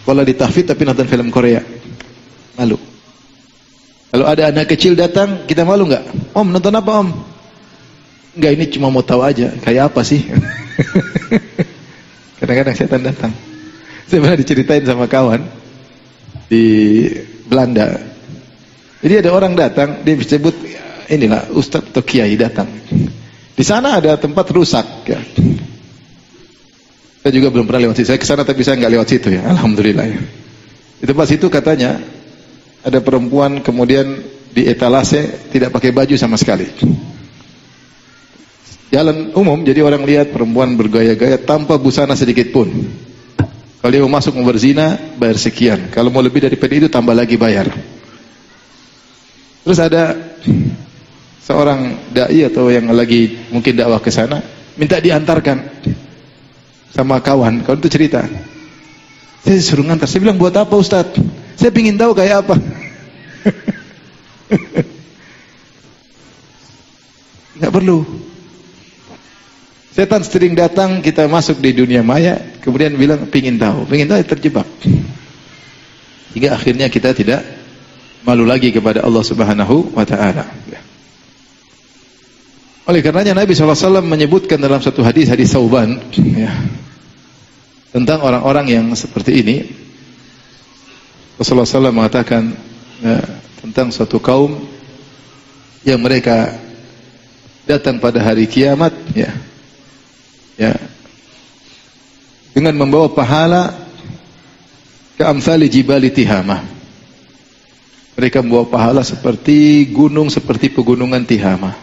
kalau ditahfidz tapi nonton film Korea, malu. Kalau ada anak kecil datang, kita malu nggak? Om, nonton apa om? Enggak, ini cuma mau tahu aja kayak apa sih. Kadang-kadang setan datang. Saya pernah diceritain sama kawan di Belanda. Jadi ada orang datang, dia disebut inilah ustadz atau kiai datang. Di sana ada tempat rusak. Ya. Saya juga belum pernah lewat situ. Saya ke sana tapi saya nggak lewat situ ya. Alhamdulillah ya. Di tempat situ katanya ada perempuan kemudian di etalase tidak pakai baju sama sekali. Jalan umum, jadi orang lihat perempuan bergaya-gaya tanpa busana sedikit pun. Kalau dia mau masuk mau berzina, bayar sekian. Kalau mau lebih daripada itu tambah lagi bayar. Terus ada seorang dai atau yang lagi mungkin dakwah ke sana, minta diantarkan sama kawan. Kawan itu cerita, saya disuruh ngantar. Saya bilang, buat apa Ustaz? Saya ingin tahu kayak apa. Nggak perlu. Setan sering datang, kita masuk di dunia maya, kemudian bilang pingin tahu terjebak. Hingga akhirnya kita tidak malu lagi kepada Allah Subhanahu wa taala. Oleh karenanya Nabi SAW menyebutkan dalam satu hadis Thauban ya, tentang orang-orang yang seperti ini. Rasulullah SAW mengatakan ya, tentang suatu kaum yang mereka datang pada hari kiamat ya, dengan membawa pahala ka'amthali jibali Tihamah. Mereka membawa pahala seperti gunung, seperti pegunungan Tihamah.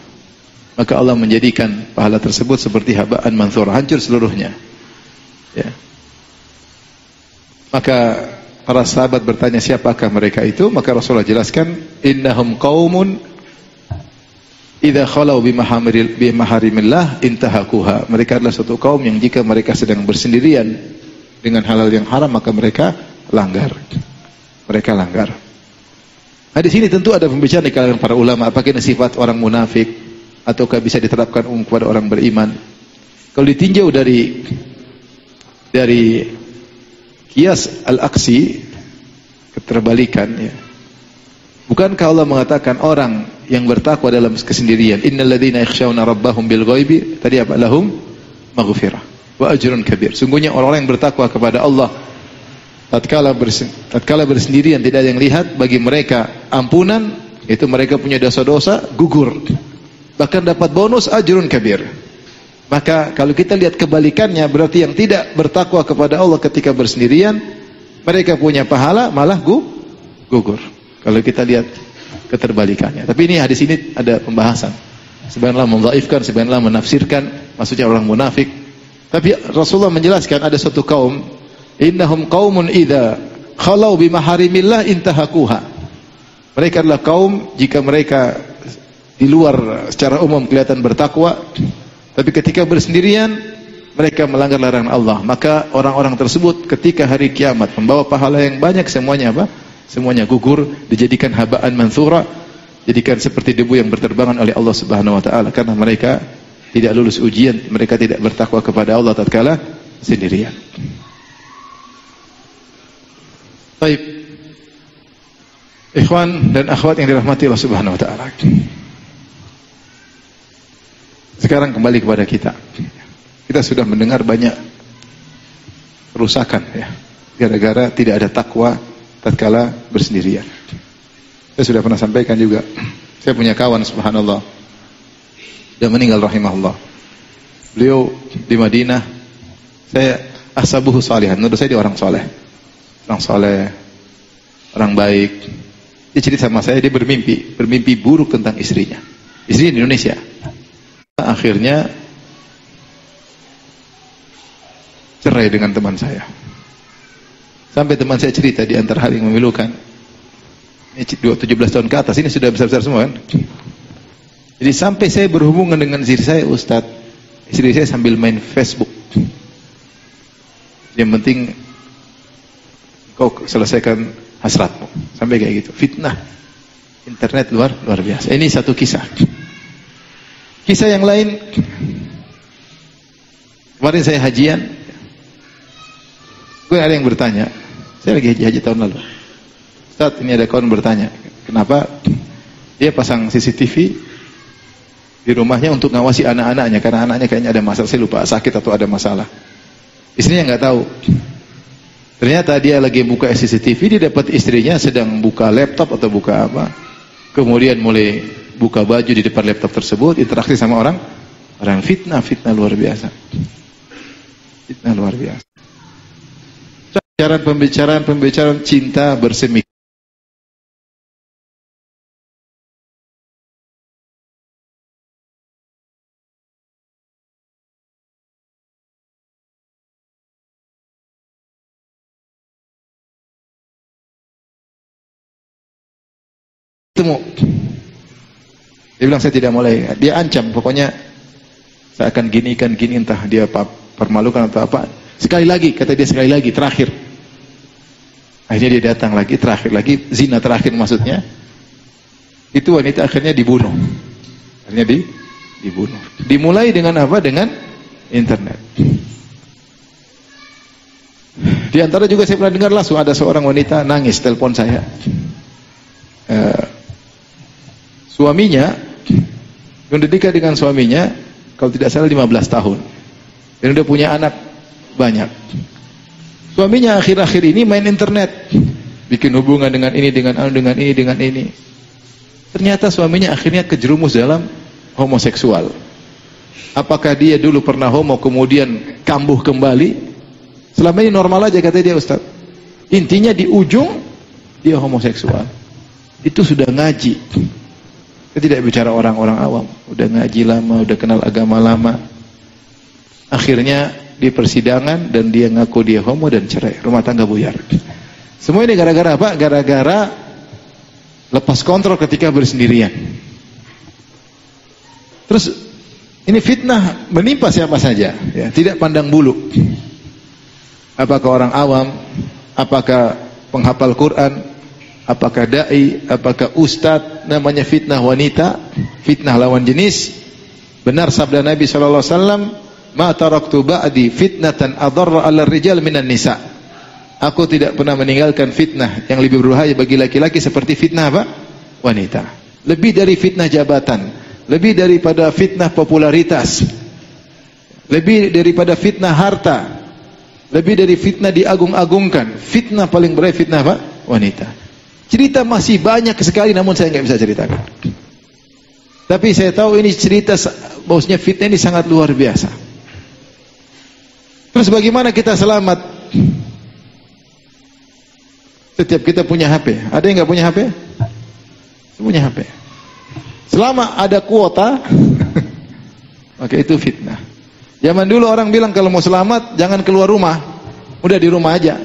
Maka Allah menjadikan pahala tersebut seperti habaan manthura, hancur seluruhnya. Ya. Maka para sahabat bertanya siapakah mereka itu? Maka Rasulullah jelaskan, innahum qaumun idza khalau bimaharimillah intahakuha. Mereka adalah suatu kaum yang jika mereka sedang bersendirian dengan halal yang haram maka mereka langgar. Mereka langgar. Nah, di sini tentu ada pembicaraan di kalangan para ulama, apakah ini sifat orang munafik ataukah bisa diterapkan umum kepada orang beriman. Kalau ditinjau dari kias al-aksi, keterbalikan ya. Bukankah Allah mengatakan orang yang bertakwa dalam kesendirian, innalladzina yakhshawna rabbahum bil ghaibi, tadi apa? Lahum maghfirah wa ajrun kabir. Sungguhnya orang-orang yang bertakwa kepada Allah tatkala bersendirian tidak ada yang lihat, bagi mereka ampunan, itu mereka punya dosa-dosa gugur. Bahkan dapat bonus ajrun kabir. Maka kalau kita lihat kebalikannya, berarti yang tidak bertakwa kepada Allah ketika bersendirian, mereka punya pahala malah gugur. Kalau kita lihat keterbalikannya. Tapi ini hadis ini ada pembahasan. Sebagian ulama mendhaifkan, sebagian ulama menafsirkan maksudnya orang munafik. Tapi Rasulullah menjelaskan ada suatu kaum, innahum qaumun idza khalau bimaharimillah intahakuha. Mereka adalah kaum jika mereka di luar secara umum kelihatan bertakwa, tapi ketika bersendirian mereka melanggar larangan Allah. Maka orang-orang tersebut ketika hari kiamat membawa pahala yang banyak, semuanya apa? Semuanya gugur, dijadikan habaan manthura, jadikan seperti debu yang berterbangan oleh Allah Subhanahu wa taala karena mereka tidak lulus ujian, mereka tidak bertakwa kepada Allah tatkala sendirian. Baik. Ikhwan dan akhwat yang dirahmati Allah Subhanahu wa taala. Sekarang kembali kepada kita. Kita sudah mendengar banyak kerusakan ya, gara-gara tidak ada takwa tatkala bersendirian. Saya sudah pernah sampaikan juga. Saya punya kawan subhanallah, dia meninggal rahimahullah. Beliau di Madinah, saya ahsabuhu salihan, menurut saya dia orang soleh, orang baik. Dia cerita sama saya, dia bermimpi buruk tentang istrinya. Istrinya di Indonesia. Akhirnya cerai dengan teman saya. Sampai teman saya cerita di antara hal yang memilukan, ini 17 tahun ke atas, ini sudah besar-besar semua kan. Jadi sampai saya berhubungan dengan istri saya, Ustaz, istri saya sambil main Facebook. Yang penting kau selesaikan hasratmu. Sampai kayak gitu. Fitnah internet luar biasa. Ini satu kisah. Kisah yang lain, kemarin saya hajian, gue ada yang bertanya, saya lagi haji tahun lalu, Ustaz, ini ada kawan bertanya, kenapa dia pasang CCTV di rumahnya untuk ngawasi anak-anaknya, karena anaknya kayaknya ada masalah, saya lupa sakit atau ada masalah. Istrinya nggak tahu. Ternyata dia lagi buka CCTV, dia dapat istrinya sedang buka laptop atau buka apa, kemudian mulai buka baju di depan laptop tersebut, interaksi sama orang fitnah luar biasa. Fitnah luar biasa. Pembicaraan cinta bersemi. Temu. Dia bilang saya tidak mulai. Dia ancam, pokoknya saya akan gini entah dia permalukan atau apa. Sekali lagi, kata dia sekali lagi, terakhir. Akhirnya dia datang lagi, terakhir lagi, zina terakhir maksudnya. Itu wanita akhirnya dibunuh. Akhirnya dibunuh. Dimulai dengan apa? Dengan internet. Di antara juga saya pernah dengar langsung ada seorang wanita nangis telepon saya. Suaminya mendedikah dengan suaminya kalau tidak salah 15 tahun dan udah punya anak banyak. Suaminya akhir-akhir ini main internet, bikin hubungan dengan ini, dengan ini. Ternyata suaminya akhirnya kejerumus dalam homoseksual. Apakah dia dulu pernah homo kemudian kambuh kembali? Selama ini normal aja kata dia, Ustaz. Intinya di ujung dia homoseksual. Itu sudah ngaji. Kita tidak bicara orang-orang awam, udah ngaji lama, udah kenal agama lama. Akhirnya di persidangan dan dia ngaku dia homo dan cerai, rumah tangga buyar. Semua ini gara-gara apa? Gara-gara lepas kontrol ketika bersendirian. Terus ini fitnah menimpa siapa saja, ya, tidak pandang bulu. Apakah orang awam, apakah penghafal Quran, apakah dai, apakah ustadz, namanya fitnah wanita, fitnah lawan jenis. Benar sabda Nabi sallallahu alaihi wasallam, "Ma taraktu ba'di fitnatan adarra 'ala rijal minan nisa." Aku tidak pernah meninggalkan fitnah yang lebih berbahaya bagi laki-laki seperti fitnah apa? Wanita. Lebih dari fitnah jabatan, lebih daripada fitnah popularitas, lebih daripada fitnah harta, lebih dari fitnah diagung-agungkan. Fitnah paling berat fitnah apa? Wanita. Cerita masih banyak sekali, namun saya nggak bisa ceritakan. Tapi saya tahu ini cerita, bahwasanya fitnah ini sangat luar biasa. Terus bagaimana kita selamat? Setiap kita punya HP. Ada yang nggak punya HP? Punya HP. Selama ada kuota, maka itu fitnah. Zaman dulu orang bilang kalau mau selamat jangan keluar rumah, udah di rumah aja.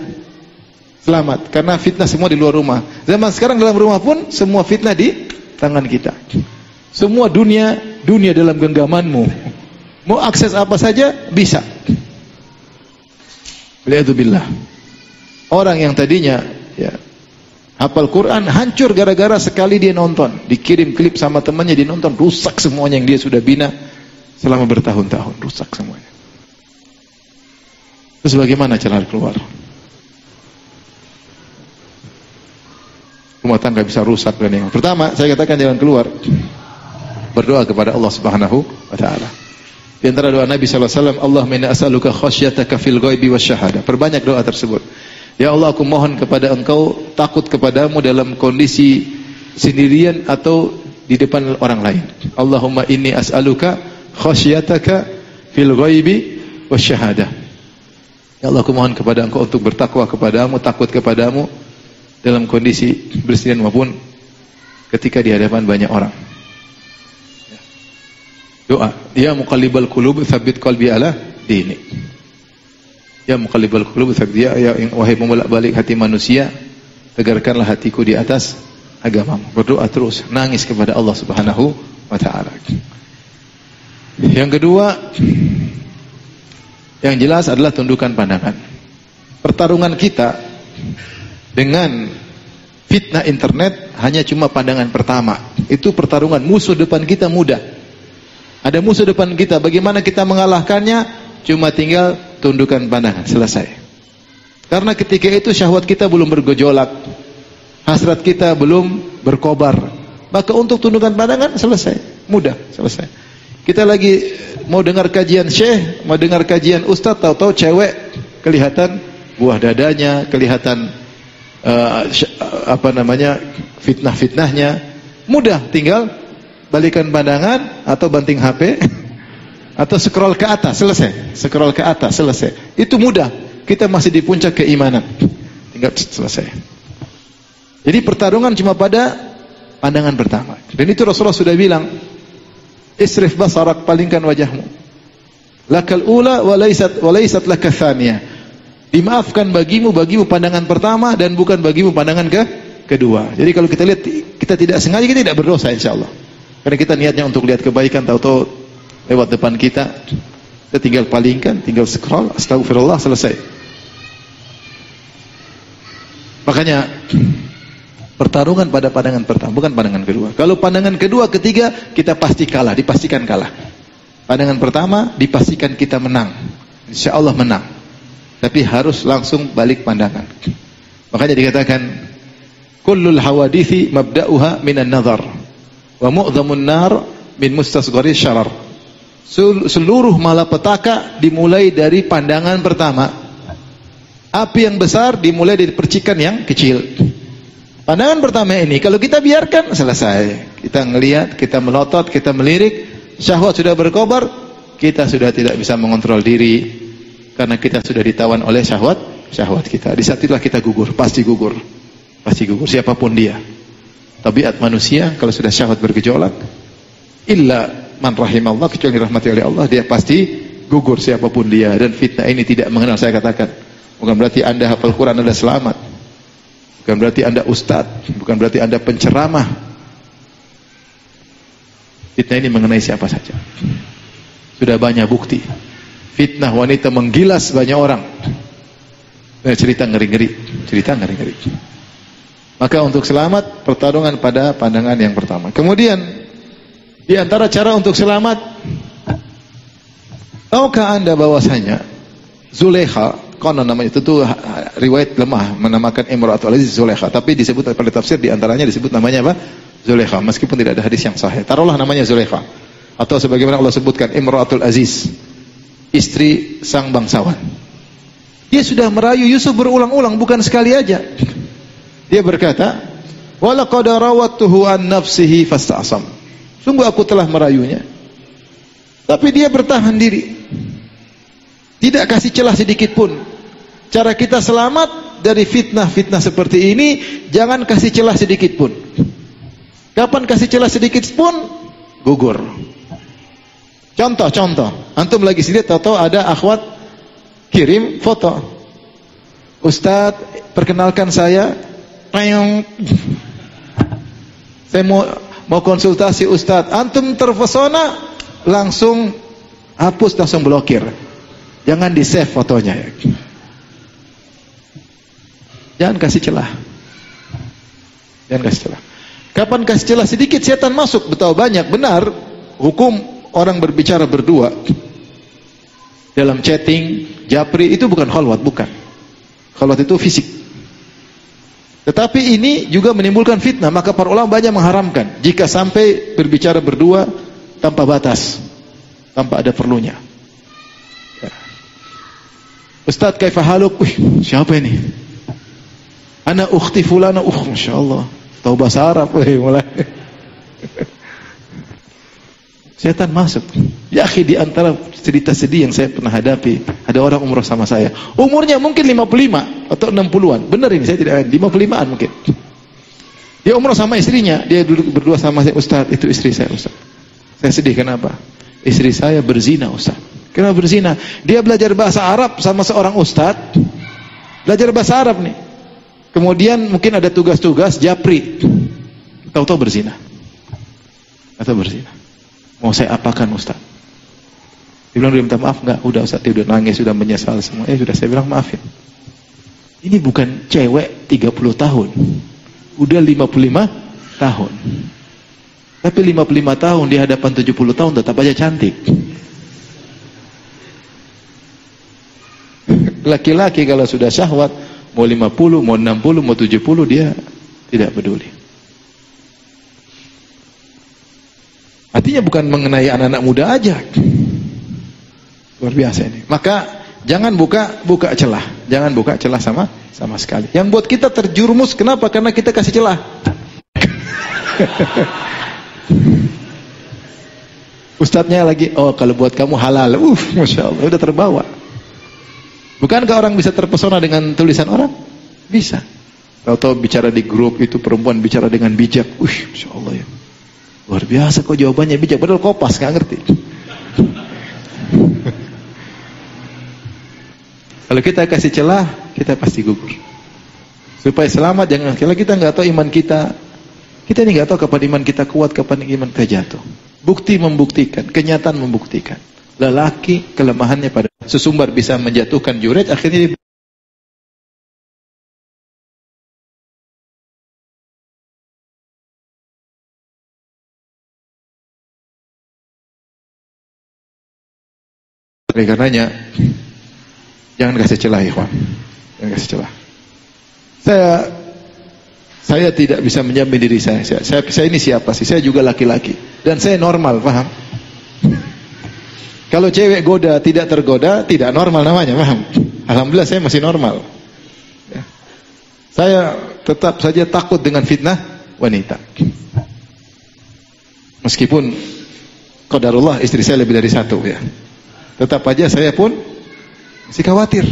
Selamat, karena fitnah semua di luar rumah. Zaman sekarang dalam rumah pun semua fitnah di tangan kita. Semua dunia dalam genggamanmu. Mau akses apa saja bisa. Waliyadzubillah. Orang yang tadinya ya hafal Quran hancur gara-gara sekali dia nonton, dikirim klip sama temannya, dia nonton, rusak semuanya yang dia sudah bina selama bertahun-tahun, rusak semuanya. Terus bagaimana cara keluar? Rumah tangga bisa rusak dan yang pertama saya katakan jalan keluar, berdoa kepada Allah Subhanahu wa taala. Di antara doa Nabi sallallahu alaihi wasallam, Allahumma inni as'aluka khasyataka fil ghaibi wasyahadah. Perbanyak doa tersebut. Ya Allah, aku mohon kepada Engkau takut kepadamu dalam kondisi sendirian atau di depan orang lain. Allahumma inni as'aluka khasyataka fil ghaibi wasyahadah. Ya Allah, aku mohon kepada Engkau untuk bertakwa kepadamu, takut kepadamu dalam kondisi bersendirian maupun ketika di hadapan banyak orang. Doa, ya muqallibal qulub tsabbit qalbi ala dinik. Ya muqallibal qulub tsabbit, ya wahai pembolak-balik hati manusia, tegarkanlah hatiku di atas agamamu. Berdoa terus, nangis kepada Allah Subhanahu wa taala. Yang kedua, yang jelas adalah tundukkan pandangan. Pertarungan kita dengan Fitnah internet hanya cuma pandangan pertama. Itu pertarungan musuh depan kita mudah. Ada musuh depan kita, bagaimana kita mengalahkannya? Cuma tinggal tundukkan pandangan, selesai. Karena ketika itu syahwat kita belum bergejolak, hasrat kita belum berkobar. Maka untuk tundukkan pandangan selesai, mudah, selesai. Kita lagi mau dengar kajian syekh, mau dengar kajian ustaz, tahu-tahu cewek kelihatan buah dadanya, kelihatan fitnah-fitnahnya. Mudah, tinggal balikan pandangan atau banting HP atau scroll ke atas, selesai. Scroll ke atas, selesai. Itu mudah. Kita masih di puncak keimanan. Tinggal selesai. Jadi pertarungan cuma pada pandangan pertama. Dan itu Rasulullah sudah bilang, isrif basarak, palingkan wajahmu. Lakal ula walaysat laka tsaniyah. Dimaafkan bagimu pandangan pertama dan bukan bagimu pandangan kedua. Jadi kalau kita lihat, kita tidak sengaja, kita tidak berdosa insyaallah. Karena kita niatnya untuk lihat kebaikan, tahu-tahu lewat depan kita tinggal palingkan, tinggal scroll, astagfirullah, selesai. Makanya pertarungan pada pandangan pertama, bukan pandangan kedua. Kalau pandangan kedua, ketiga, kita pasti kalah, dipastikan kalah. Pandangan pertama, dipastikan kita menang. Insyaallah menang. Tapi harus langsung balik pandangan. Makanya dikatakan, kullul hawadithi mabda'uha minan nazar, wa mu'dhamun nar min mustasghari syarar. Seluruh malapetaka dimulai dari pandangan pertama. Api yang besar dimulai dari percikan yang kecil. Pandangan pertama ini kalau kita biarkan, selesai. Kita ngelihat, kita melotot, kita melirik, syahwat sudah berkobar, kita sudah tidak bisa mengontrol diri karena kita sudah ditawan oleh syahwat kita. Di saat itulah kita gugur, pasti gugur. Pasti gugur siapapun dia. Tabiat manusia kalau sudah syahwat bergejolak, illa man rahimallah, kecuali dirahmati oleh Allah, dia pasti gugur siapapun dia. Dan fitnah ini tidak mengenal, saya katakan. Bukan berarti Anda hafal Quran Anda selamat. Bukan berarti Anda ustaz, bukan berarti Anda penceramah. Fitnah ini mengenai siapa saja. Sudah banyak bukti. Fitnah wanita menggilas banyak orang. Cerita ngeri-ngeri. Maka untuk selamat, pertarungan pada pandangan yang pertama. Kemudian di antara cara untuk selamat, tahukah Anda bahwasanya Zulaikha, konon namanya itu tuh riwayat lemah menamakan Imra'atul Aziz Zulaikha, tapi disebut pada tafsir di antaranya disebut namanya apa? Zulaikha, meskipun tidak ada hadis yang sahih. Taruhlah namanya Zulaikha, atau sebagaimana Allah sebutkan Imra'atul Aziz, istri sang bangsawan. Dia sudah merayu Yusuf berulang-ulang, bukan sekali aja. Dia berkata, "Walaqad rawattuhu an nafsihi fasta'sam." Sungguh aku telah merayunya, tapi dia bertahan diri. Tidak kasih celah sedikit pun. Cara kita selamat dari fitnah-fitnah seperti ini, jangan kasih celah sedikit pun. Kapan kasih celah sedikit pun, gugur. Contoh, antum lagi sendiri, tahu-tahu ada akhwat kirim foto. Ustaz, perkenalkan saya, saya mau konsultasi Ustaz. Antum terpesona, langsung hapus, langsung blokir. Jangan di save fotonya. Jangan kasih celah. Kapan kasih celah sedikit, setan masuk. Betapa banyak, benar. Hukum orang berbicara berdua dalam chatting, japri, itu bukan khalwat, bukan. Khalwat itu fisik. Tetapi ini juga menimbulkan fitnah. Maka para ulama banyak mengharamkan jika sampai berbicara berdua tanpa batas, tanpa ada perlunya. Ustaz, kaifa haluk? Siapa ini? Ana ukhti fulana, masyaallah. Tahu bahasa Arab, mulai. Setan masuk. Ya akhi, di antara cerita sedih yang saya pernah hadapi, ada orang umrah sama saya. Umurnya mungkin 55 atau 60-an. Benar ini, saya tidak 55-an mungkin. Dia umrah sama istrinya, dia duduk berdua sama saya, Ustaz, itu istri saya, Ustaz. Saya sedih, kenapa? Istri saya berzina, Ustaz. Kenapa berzina? Dia belajar bahasa Arab sama seorang ustaz. Belajar bahasa Arab nih. Kemudian mungkin ada tugas-tugas japri. Tahu-tahu berzina. Atau berzina. Mau saya apakan Ustaz? Dia bilang, dia minta maaf enggak? Udah Ustaz, dia udah nangis, sudah menyesal semua. Sudah, saya bilang maafin. Ini bukan cewek 30 tahun. udah 55 tahun. Tapi 55 tahun di hadapan 70 tahun tetap aja cantik. Laki-laki kalau sudah syahwat, mau 50, mau 60, mau 70, dia tidak peduli. Artinya bukan mengenai anak-anak muda aja. Luar biasa ini. Maka jangan buka celah. Jangan buka celah sama sekali. Yang buat kita terjerumus, kenapa? Karena kita kasih celah. Ustadznya lagi, oh kalau buat kamu halal. Masya Allah, udah terbawa. Bukankah orang bisa terpesona dengan tulisan orang? Bisa. Atau bicara di grup itu perempuan bicara dengan bijak. Masya Allah ya. Luar biasa kok jawabannya bijak. Padahal kopas, gak ngerti. Kalau kita kasih celah, kita pasti gugur. Supaya selamat, jangan. Kalau kita nggak tahu iman kita ini nggak tahu kapan iman kita kuat, kapan iman kita jatuh. Bukti membuktikan, kenyataan membuktikan. Lelaki kelemahannya pada sesumbar bisa menjatuhkan Jurej, akhirnya oleh karenanya jangan kasih celah, ikhwan. Jangan kasih celah. Saya tidak bisa menjamin diri saya. Saya ini siapa sih? Saya juga laki-laki dan saya normal, paham? Kalau cewek goda tidak tergoda, tidak normal namanya, paham? Alhamdulillah saya masih normal. Ya. Saya tetap saja takut dengan fitnah wanita. Meskipun qadarullah istri saya lebih dari satu, ya. Tetap aja saya pun masih khawatir.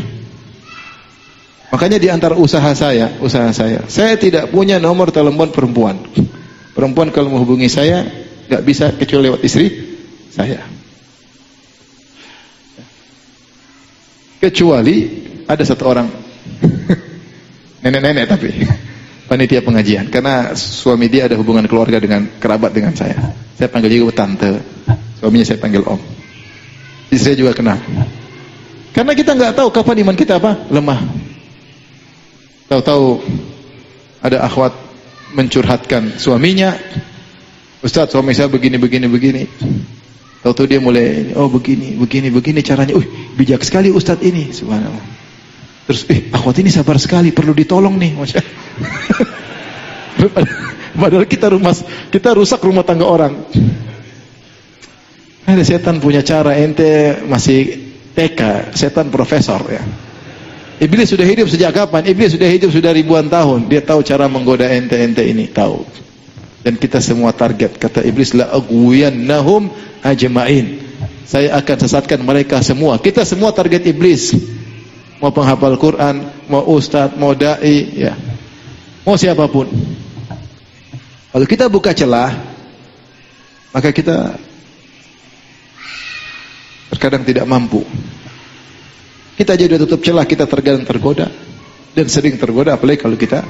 Makanya di antara usaha saya tidak punya nomor telepon perempuan. Perempuan kalau menghubungi saya nggak bisa kecuali lewat istri saya. Kecuali ada satu orang nenek-nenek tapi panitia pengajian, karena suami dia ada hubungan keluarga dengan kerabat dengan saya. Saya panggil juga tante, suaminya saya panggil om. Istri juga kenal. Karena kita nggak tahu kapan iman kita lemah. Tahu-tahu ada akhwat mencurhatkan suaminya, Ustaz suami saya begini. Tahu-tahu dia mulai, oh begini caranya. Bijak sekali Ustaz ini, subhanallah. Terus akhwat ini sabar sekali, perlu ditolong nih, Masya. Padahal kita rusak rumah tangga orang. Ada setan punya cara, ente masih TK, setan profesor ya. Iblis sudah hidup sejak kapan? Iblis sudah hidup sudah ribuan tahun. Dia tahu cara menggoda ente ini, tahu. Dan kita semua target. Kata Iblis, la aghwiyannahum ajma'in. Saya akan sesatkan mereka semua. Kita semua target Iblis. Mau penghafal Quran, mau ustadz, mau dai, ya. Mau siapapun. Kalau kita buka celah, maka kita terkadang tidak mampu. Kita aja udah tutup celah, kita terkadang tergoda dan sering tergoda, apalagi kalau kita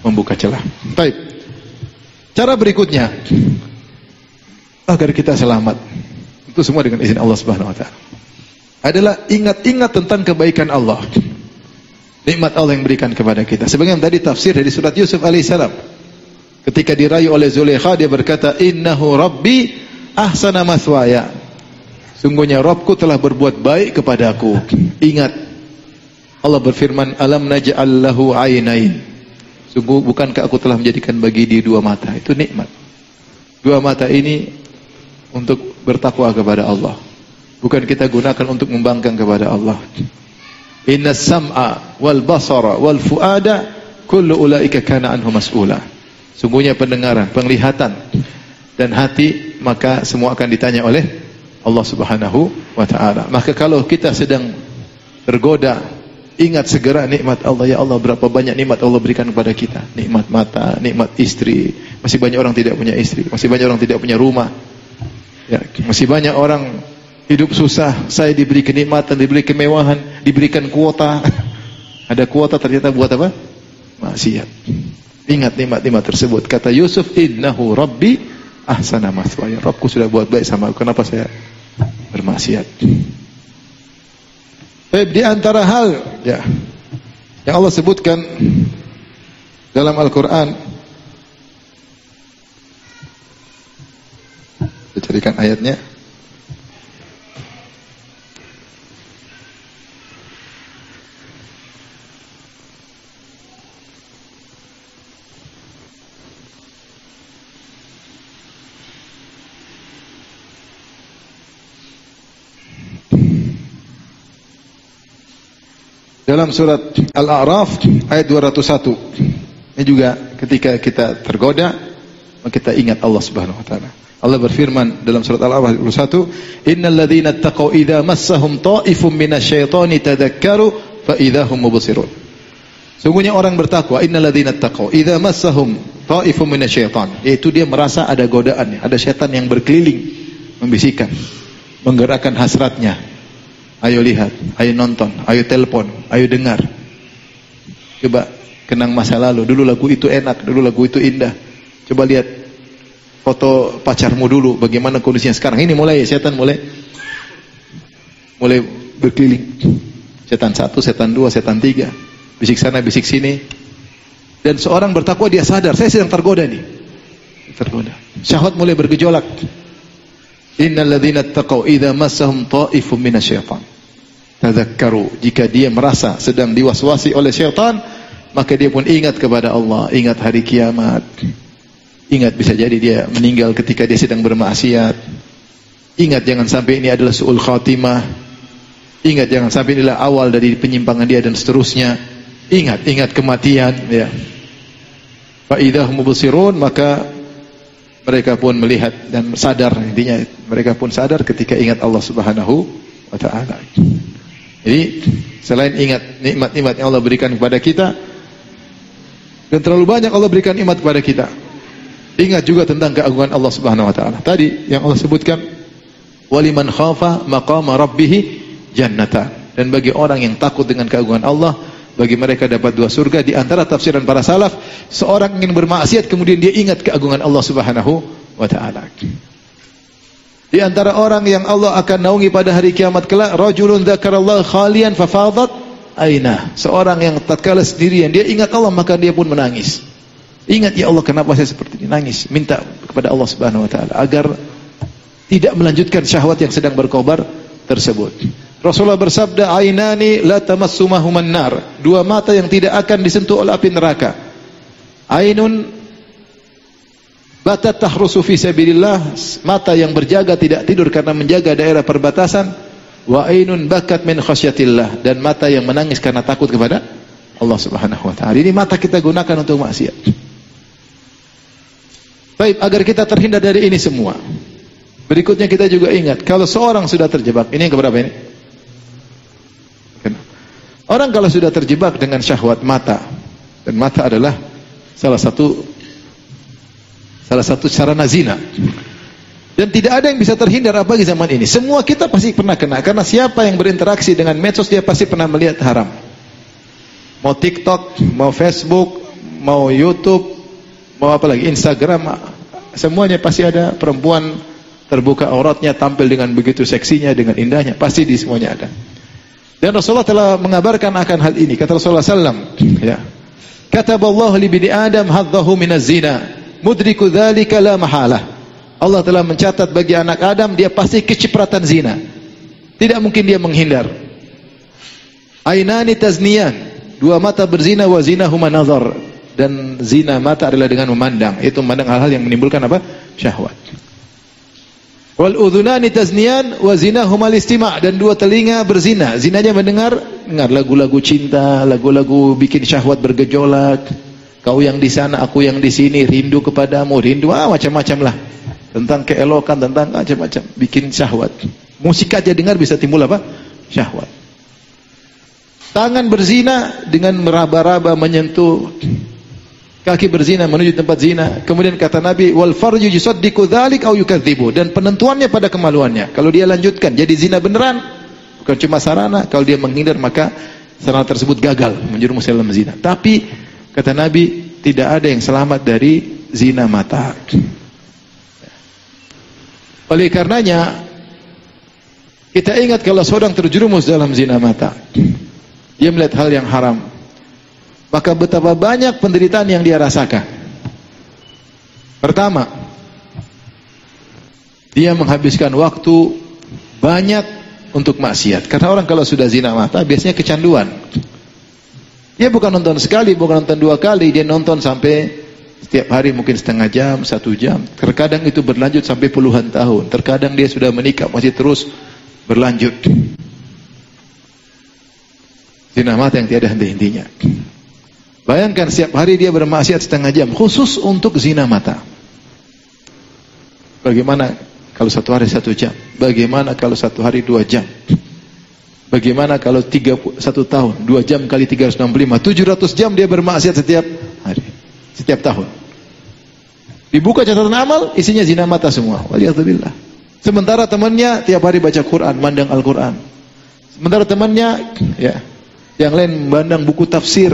membuka celah. Baik. Cara berikutnya agar kita selamat, itu semua dengan izin Allah Subhanahu wa taala, adalah ingat-ingat tentang kebaikan Allah. Nikmat Allah yang berikan kepada kita. Sebagaimana tadi tafsir dari surat Yusuf alaihissalam. Ketika dirayu oleh Zulaikha, dia berkata, "Innahu Rabbi ahsana mathwaya." Sungguhnya Rabbku telah berbuat baik kepadaku. Ingat, Allah berfirman, "Alam naj'al lahu 'ainain." Sungguh bukankah aku telah menjadikan bagi dia dua mata? Itu nikmat. Dua mata ini untuk bertakwa kepada Allah. Bukan kita gunakan untuk membangkang kepada Allah. Inna sam'a wal basara wal fuada kullu ulaika kana anhu mas'ula. Sungguhnya pendengaran, penglihatan dan hati, maka semua akan ditanya oleh Allah Subhanahu wa ta'ala. Maka kalau kita sedang tergoda, ingat segera nikmat Allah. Ya Allah, berapa banyak nikmat Allah berikan kepada kita. Nikmat mata, nikmat istri. Masih banyak orang tidak punya istri, masih banyak orang tidak punya rumah, ya, masih banyak orang hidup susah. Saya diberi kenikmatan, diberi kemewahan, diberikan kuota. Ada kuota ternyata buat apa? Maksiat. Ingat nikmat-nikmat tersebut. Kata Yusuf, "Innahu Rabbi ahsana mathwaya." Rabbku sudah buat baik sama aku, kenapa saya bermaksiat? Di antara hal ya yang Allah sebutkan Dalam Al-Quran, saya carikan ayatnya. Dalam surat Al-A'raf ayat 201. Ini juga ketika kita tergoda, maka kita ingat Allah Subhanahu wa taala. Allah berfirman dalam surat Al-A'raf ayat 21, "Innal ladzina taqaw idza massahum ta'ifum minasyaitani tadhakkaru fa idza hum mubsirun." Sungguhnya orang bertakwa, innal ladzina taqaw idza massahum ta'ifum minasyaitan, yaitu dia merasa ada godaan, ada setan yang berkeliling membisikkan, menggerakkan hasratnya. Ayo lihat, ayo nonton, ayo telepon, ayo dengar. Coba kenang masa lalu, dulu lagu itu enak, dulu lagu itu indah. Coba lihat foto pacarmu dulu, bagaimana kondisinya sekarang. Ini mulai setan mulai berkeliling. Setan 1, setan 2, setan 3. Bisik sana, bisik sini. Dan seorang bertakwa dia sadar, saya sedang tergoda nih. Tergoda. Syahwat mulai bergejolak. Innal ladzina taqaw idza massahum ta'ifum minasyaitan tadzakkaru, jika dia merasa sedang diwaswasi oleh syaitan, maka dia pun ingat kepada Allah, ingat hari kiamat. Ingat bisa jadi dia meninggal ketika dia sedang bermaksiat. Ingat jangan sampai ini adalah su'ul khatimah. Ingat jangan sampai inilah awal dari penyimpangan dia dan seterusnya. Ingat kematian, ya. Fa idahum mubsirun, maka mereka pun melihat dan sadar, intinya mereka pun sadar ketika ingat Allah Subhanahu wa taala. Jadi selain ingat nikmat-nikmat yang Allah berikan kepada kita, dan terlalu banyak Allah berikan nikmat kepada kita, ingat juga tentang keagungan Allah Subhanahu wa taala. Tadi yang Allah sebutkan, waliman khafa maqama rabbih jannata, dan bagi orang yang takut dengan keagungan Allah, bagi mereka dapat 2 surga. Di antara tafsiran para salaf, seorang ingin bermaksiat kemudian dia ingat keagungan Allah Subhanahu wa taala. Di antara orang yang Allah akan naungi pada hari kiamat kelak, rajulun dzakarallaha khalian fafadat aina, seorang yang tatkala sendirian dia ingat Allah maka dia pun menangis. Ingat, ya Allah, kenapa saya seperti ini? Nangis, minta kepada Allah Subhanahu wa taala agar tidak melanjutkan syahwat yang sedang berkobar tersebut. Rasulullah bersabda, ainani la tamassumahuman nar, 2 mata yang tidak akan disentuh oleh api neraka. Ainun batat tahrusu fi sabilillah, mata yang berjaga tidak tidur karena menjaga daerah perbatasan. Wa ainun bakat min khasyatillah, dan mata yang menangis karena takut kepada Allah Subhanahu wa taala. Ini mata kita gunakan untuk maksiat. Baik, agar kita terhindar dari ini semua, berikutnya kita juga ingat, kalau seorang sudah terjebak, ini yang keberapa ini? Orang kalau sudah terjebak dengan syahwat mata, dan mata adalah salah satu sarana zina, dan tidak ada yang bisa terhindar apalagi zaman ini. Semua kita pasti pernah kena, karena siapa yang berinteraksi dengan medsos dia pasti pernah melihat haram. Mau TikTok, mau Facebook, mau YouTube, mau apa lagi, Instagram, semuanya pasti ada perempuan terbuka auratnya, tampil dengan begitu seksinya, dengan indahnya, pasti di semuanya ada. Dan Rasulullah telah mengabarkan akan hal ini. Kata Rasulullah sallam, ya, kataballahu li bani Adam hadzahu minaz zina, mudriku dzalika la mahalah. Allah telah mencatat bagi anak Adam dia pasti kecipratan zina. Tidak mungkin dia menghindar. Ainani tazniyan, 2 mata berzina, wa zinahuma nazar, dan zina mata adalah dengan memandang. Itu memandang hal-hal yang menimbulkan apa? Syahwat. Wal udhunani tazniyan wa zinahuma al-istima', dan 2 telinga berzina. Zinanya mendengar lagu-lagu cinta, lagu-lagu bikin syahwat bergejolak. Kau yang di sana, aku yang di sini, rindu kepadamu, rindu macam-macam lah. Tentang keelokan, tentang macam-macam, bikin syahwat. Musik aja dengar bisa timbul apa? Syahwat. Tangan berzina dengan meraba-raba, menyentuh. Kaki berzina menuju tempat zina. Kemudian kata Nabi, wal farju yusaddiqu dzalik aw yukadzibu, dan penentuannya pada kemaluannya. Kalau dia lanjutkan jadi zina beneran, bukan cuma sarana. Kalau dia menghindar maka sarana tersebut gagal menjerumus dalam zina. Tapi kata Nabi, tidak ada yang selamat dari zina mata. Oleh karenanya kita ingat kalau seorang terjerumus dalam zina mata, dia melihat hal yang haram, maka betapa banyak penderitaan yang dia rasakan. Pertama, dia menghabiskan waktu banyak untuk maksiat. Karena orang kalau sudah zina mata biasanya kecanduan. Dia bukan nonton sekali, bukan nonton 2 kali, dia nonton sampai setiap hari mungkin setengah jam, 1 jam. Terkadang itu berlanjut sampai puluhan tahun. Terkadang dia sudah menikah masih terus berlanjut. Zina mata yang tiada henti-hentinya. Bayangkan setiap hari dia bermaksiat setengah jam khusus untuk zina mata. Bagaimana kalau 1 hari 1 jam? Bagaimana kalau 1 hari 2 jam? Bagaimana kalau 1 tahun 2 jam kali 365 700 jam dia bermaksiat setiap hari, setiap tahun. Dibuka catatan amal, isinya zina mata semua. Waliyadzubillah. Sementara temannya tiap hari baca Quran, mandang Al-Quran. Sementara temannya ya, yang lain memandang buku tafsir,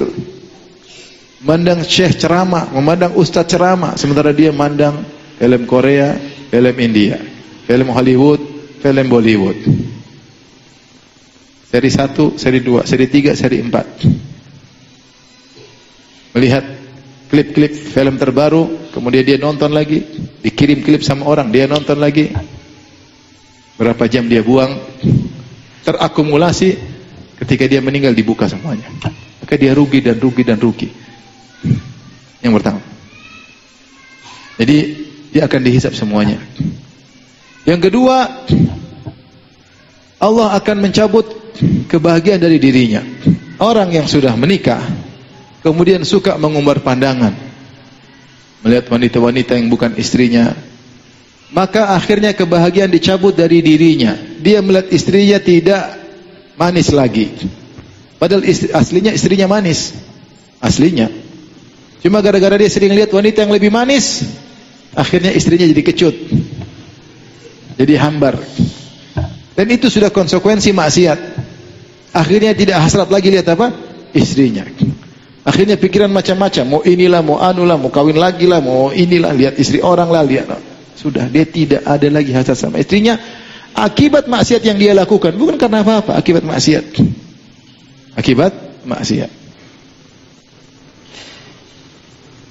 memandang syekh ceramah, memandang ustaz ceramah, sementara dia memandang film Korea, film India, film Hollywood, film Bollywood. Seri 1, seri 2, seri 3, seri 4. Melihat klip-klip film terbaru, kemudian dia nonton lagi, dikirim klip sama orang, dia nonton lagi. Berapa jam dia buang, terakumulasi, ketika dia meninggal dibuka semuanya. Maka dia rugi dan rugi dan rugi. Yang pertama. Jadi dia akan dihisap semuanya. Yang kedua, Allah akan mencabut kebahagiaan dari dirinya. Orang yang sudah menikah kemudian suka mengumbar pandangan melihat wanita-wanita yang bukan istrinya, maka akhirnya kebahagiaan dicabut dari dirinya. Dia melihat istrinya tidak manis lagi, padahal aslinya istrinya manis. Aslinya cuma gara-gara dia sering lihat wanita yang lebih manis, akhirnya istrinya jadi kecut, jadi hambar. Dan itu sudah konsekuensi maksiat. Akhirnya tidak hasrat lagi lihat apa? Istrinya. Akhirnya pikiran macam-macam, mau inilah, mau anulah, mau kawin lagi lah, mau inilah, lihat istri orang lah, lihat. Sudah, dia tidak ada lagi hasrat sama istrinya. Akibat maksiat yang dia lakukan, bukan karena apa-apa, akibat maksiat. Akibat maksiat.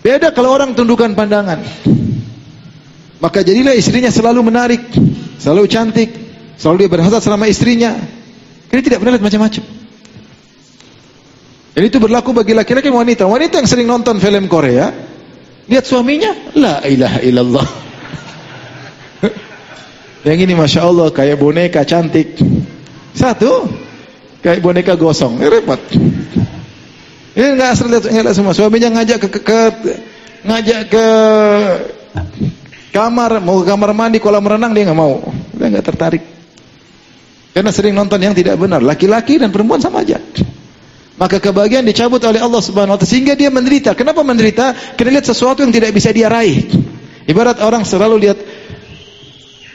Beda kalau orang tundukkan pandangan. Maka jadilah istrinya selalu menarik, selalu cantik, selalu dia berhasrat sama istrinya. Dia tidak pernah lihat macam-macam. Dan itu berlaku bagi laki-laki dan wanita. Wanita yang sering nonton film Korea, lihat suaminya, la ilaha illallah. Yang ini Masya Allah, kayak boneka cantik. Satu, kayak boneka gosong. Repot. Ini nggak asal lihat semua. Suaminya ngajak ke kamar, mau ke kamar mandi, kolam renang, dia nggak mau. Dia nggak tertarik. Karena sering nonton yang tidak benar. Laki-laki dan perempuan sama aja. Maka kebahagiaan dicabut oleh Allah Subhanahu wa taala sehingga dia menderita. Kenapa menderita? Karena lihat sesuatu yang tidak bisa dia raih. Ibarat orang selalu lihat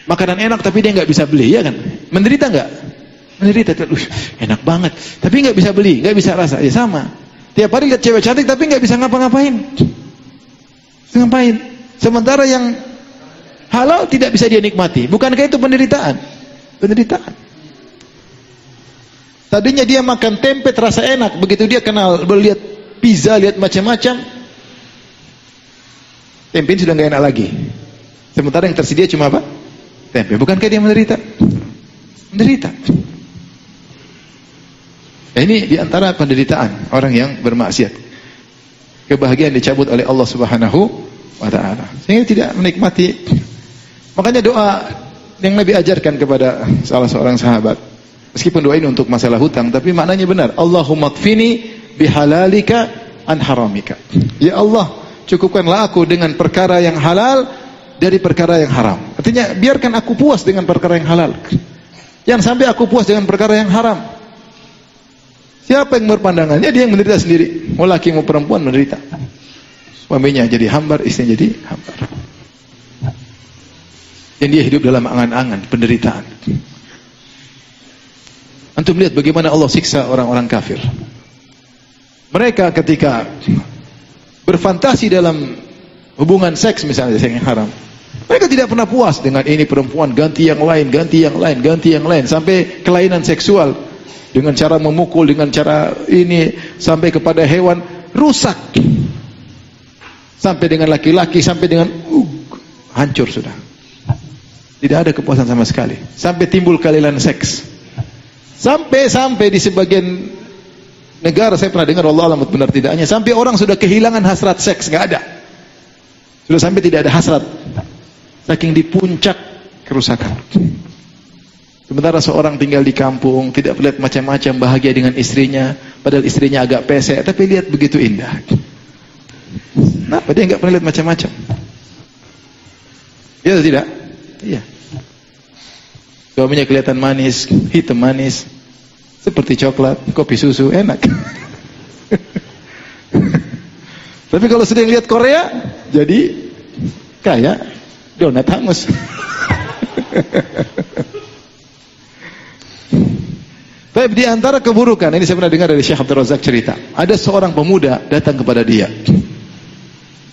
makanan enak tapi dia nggak bisa beli, ya kan? Menderita nggak? Menderita. Enak banget, tapi nggak bisa beli, nggak bisa rasa. Ya sama. Tiap hari lihat cewek cantik tapi nggak bisa ngapa-ngapain. Ngapain? Sementara yang halal tidak bisa dia nikmati. Bukankah itu penderitaan? Penderitaan. Tadinya dia makan tempe terasa enak, begitu dia kenal, lihat pizza, lihat macam-macam, tempe sudah nggak enak lagi. Sementara yang tersedia cuma apa? Tempe. Bukankah dia menderita? Menderita. Ini diantara penderitaan orang yang bermaksiat. Kebahagiaan dicabut oleh Allah Subhanahu wa taala. Sehingga tidak menikmati. Makanya doa yang Nabi ajarkan kepada salah seorang sahabat. Meskipun doa ini untuk masalah hutang, tapi maknanya benar. Allahumma kfini bihalalika an haramika. Ya Allah, cukupkanlah aku dengan perkara yang halal dari perkara yang haram. Artinya, biarkan aku puas dengan perkara yang halal. Jangan sampai aku puas dengan perkara yang haram. Siapa yang berpandangannya, dia yang menderita sendiri. Mau laki mau perempuan menderita. Suaminya jadi hambar, istrinya jadi hambar. Dan dia hidup dalam angan-angan, penderitaan. Antum lihat bagaimana Allah siksa orang-orang kafir. Mereka ketika berfantasi dalam hubungan seks misalnya, seks yang haram, mereka tidak pernah puas dengan ini perempuan, ganti yang lain, ganti yang lain, ganti yang lain, sampai kelainan seksual dengan cara memukul, dengan cara ini sampai kepada hewan. rusak. Sampai dengan laki-laki, sampai dengan hancur sudah. Tidak ada kepuasan sama sekali. Sampai timbul kehalilan seks. Sampai di sebagian negara saya pernah dengar, Allah alam benar tidaknya, sampai orang sudah kehilangan hasrat seks, nggak ada. Sudah sampai tidak ada hasrat. Saking di puncak kerusakan. Sementara seorang tinggal di kampung, tidak melihat macam-macam, bahagia dengan istrinya, padahal istrinya agak pesek, tapi lihat begitu indah. Kenapa dia nggak pernah lihat macam-macam? Iya atau tidak? Iya. Suaminya kelihatan manis, hitam manis, seperti coklat, kopi susu, enak. Tapi kalau sedang lihat Korea, jadi kayak donat hangus. Tapi di antara keburukan, ini saya pernah dengar dari Syekh Abdul Razak cerita, ada seorang pemuda datang kepada dia.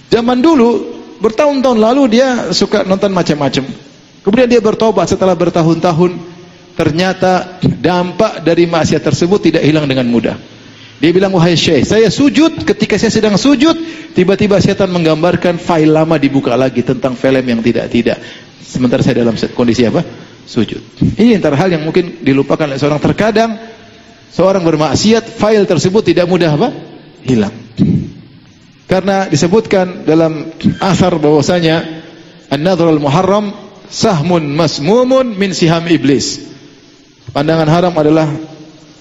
Zaman dulu, bertahun-tahun lalu dia suka nonton macam-macam. Kemudian dia bertobat setelah bertahun-tahun, ternyata dampak dari maksiat tersebut tidak hilang dengan mudah. Dia bilang, wahai Syekh, saya sujud, ketika saya sedang sujud, tiba-tiba setan menggambarkan file lama dibuka lagi tentang film yang tidak-tidak. Sementara saya dalam kondisi apa? Sujud. Ini antara hal yang mungkin dilupakan oleh seorang. Terkadang seorang bermaksiat, file tersebut tidak mudah apa? Hilang. Karena disebutkan dalam asar bahwasanya an-nadhrul muharram sahmun masmumun min siham iblis. Pandangan haram adalah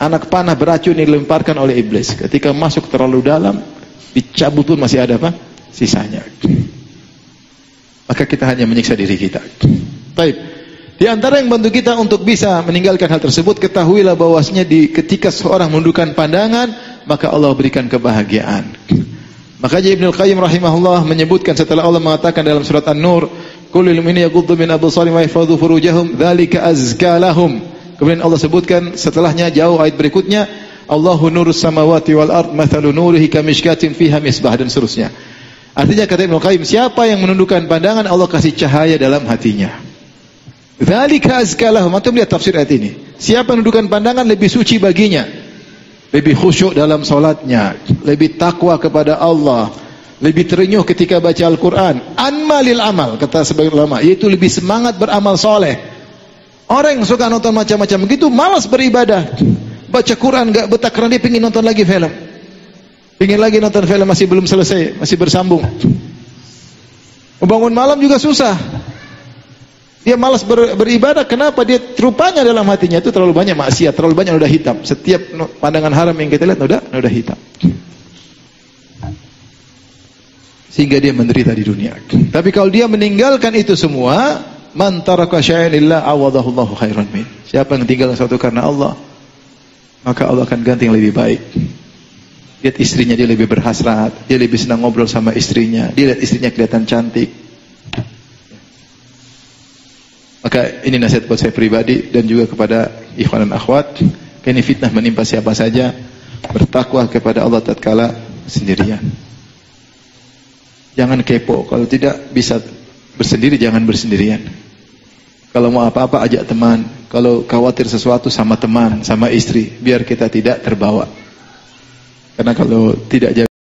anak panah beracun yang dilemparkan oleh iblis. Ketika masuk terlalu dalam, dicabut pun masih ada apa? Sisanya. Maka kita hanya menyiksa diri kita. Baik. Di antara yang bantu kita untuk bisa meninggalkan hal tersebut, ketahuilah bahwasanya ketika seorang menundukkan pandangan, maka Allah berikan kebahagiaan. Makanya Ibnu Qayyim rahimahullah menyebutkan setelah Allah mengatakan dalam surat An-Nur, "Qul lil mu'minina yaghuddu min absarihim wa yahfazu furujahum, dzalika azka lahum." Kemudian Allah sebutkan setelahnya jauh ayat berikutnya, "Allahu nurus samawati wal ard, mathalu nurihi kamishkatin fiha misbah," dan seterusnya. Artinya kata Ibnu Qayyim, siapa yang menundukkan pandangan, Allah kasih cahaya dalam hatinya. Dzalika azka lahum. Antum lihat tafsir ayat ini. Siapa yang menundukkan pandangan, lebih suci baginya. Lebih khusyuk dalam salatnya, lebih takwa kepada Allah, lebih terenyuh ketika baca Al-Quran. Anmalil amal, kata sebagian ulama, yaitu lebih semangat beramal soleh. Orang yang suka nonton macam-macam begitu, malas beribadah. Baca Quran gak betah karena dia ingin nonton lagi film. Ingin lagi nonton film, masih belum selesai, masih bersambung. Membangun malam juga susah. Dia malas beribadah. Kenapa? Dia rupanya dalam hatinya itu terlalu banyak maksiat, terlalu banyak noda hitam. Setiap pandangan haram yang kita lihat noda hitam. Sehingga dia menderita di dunia. Tapi kalau dia meninggalkan itu semua, man taraka syai'an lillah awadahullahu khairan min. Siapa yang tinggalkan sesuatu karena Allah, maka Allah akan ganti yang lebih baik. Lihat istrinya, dia lebih berhasrat, dia lebih senang ngobrol sama istrinya, dia lihat istrinya kelihatan cantik. Maka ini nasihat buat saya pribadi dan juga kepada ikhwan dan akhwat. Ini fitnah menimpa siapa saja, bertakwa kepada Allah tatkala sendirian. Jangan kepo, kalau tidak bisa bersendiri, jangan bersendirian. Kalau mau apa-apa ajak teman, kalau khawatir sesuatu sama teman, sama istri, biar kita tidak terbawa. Karena kalau tidak jaga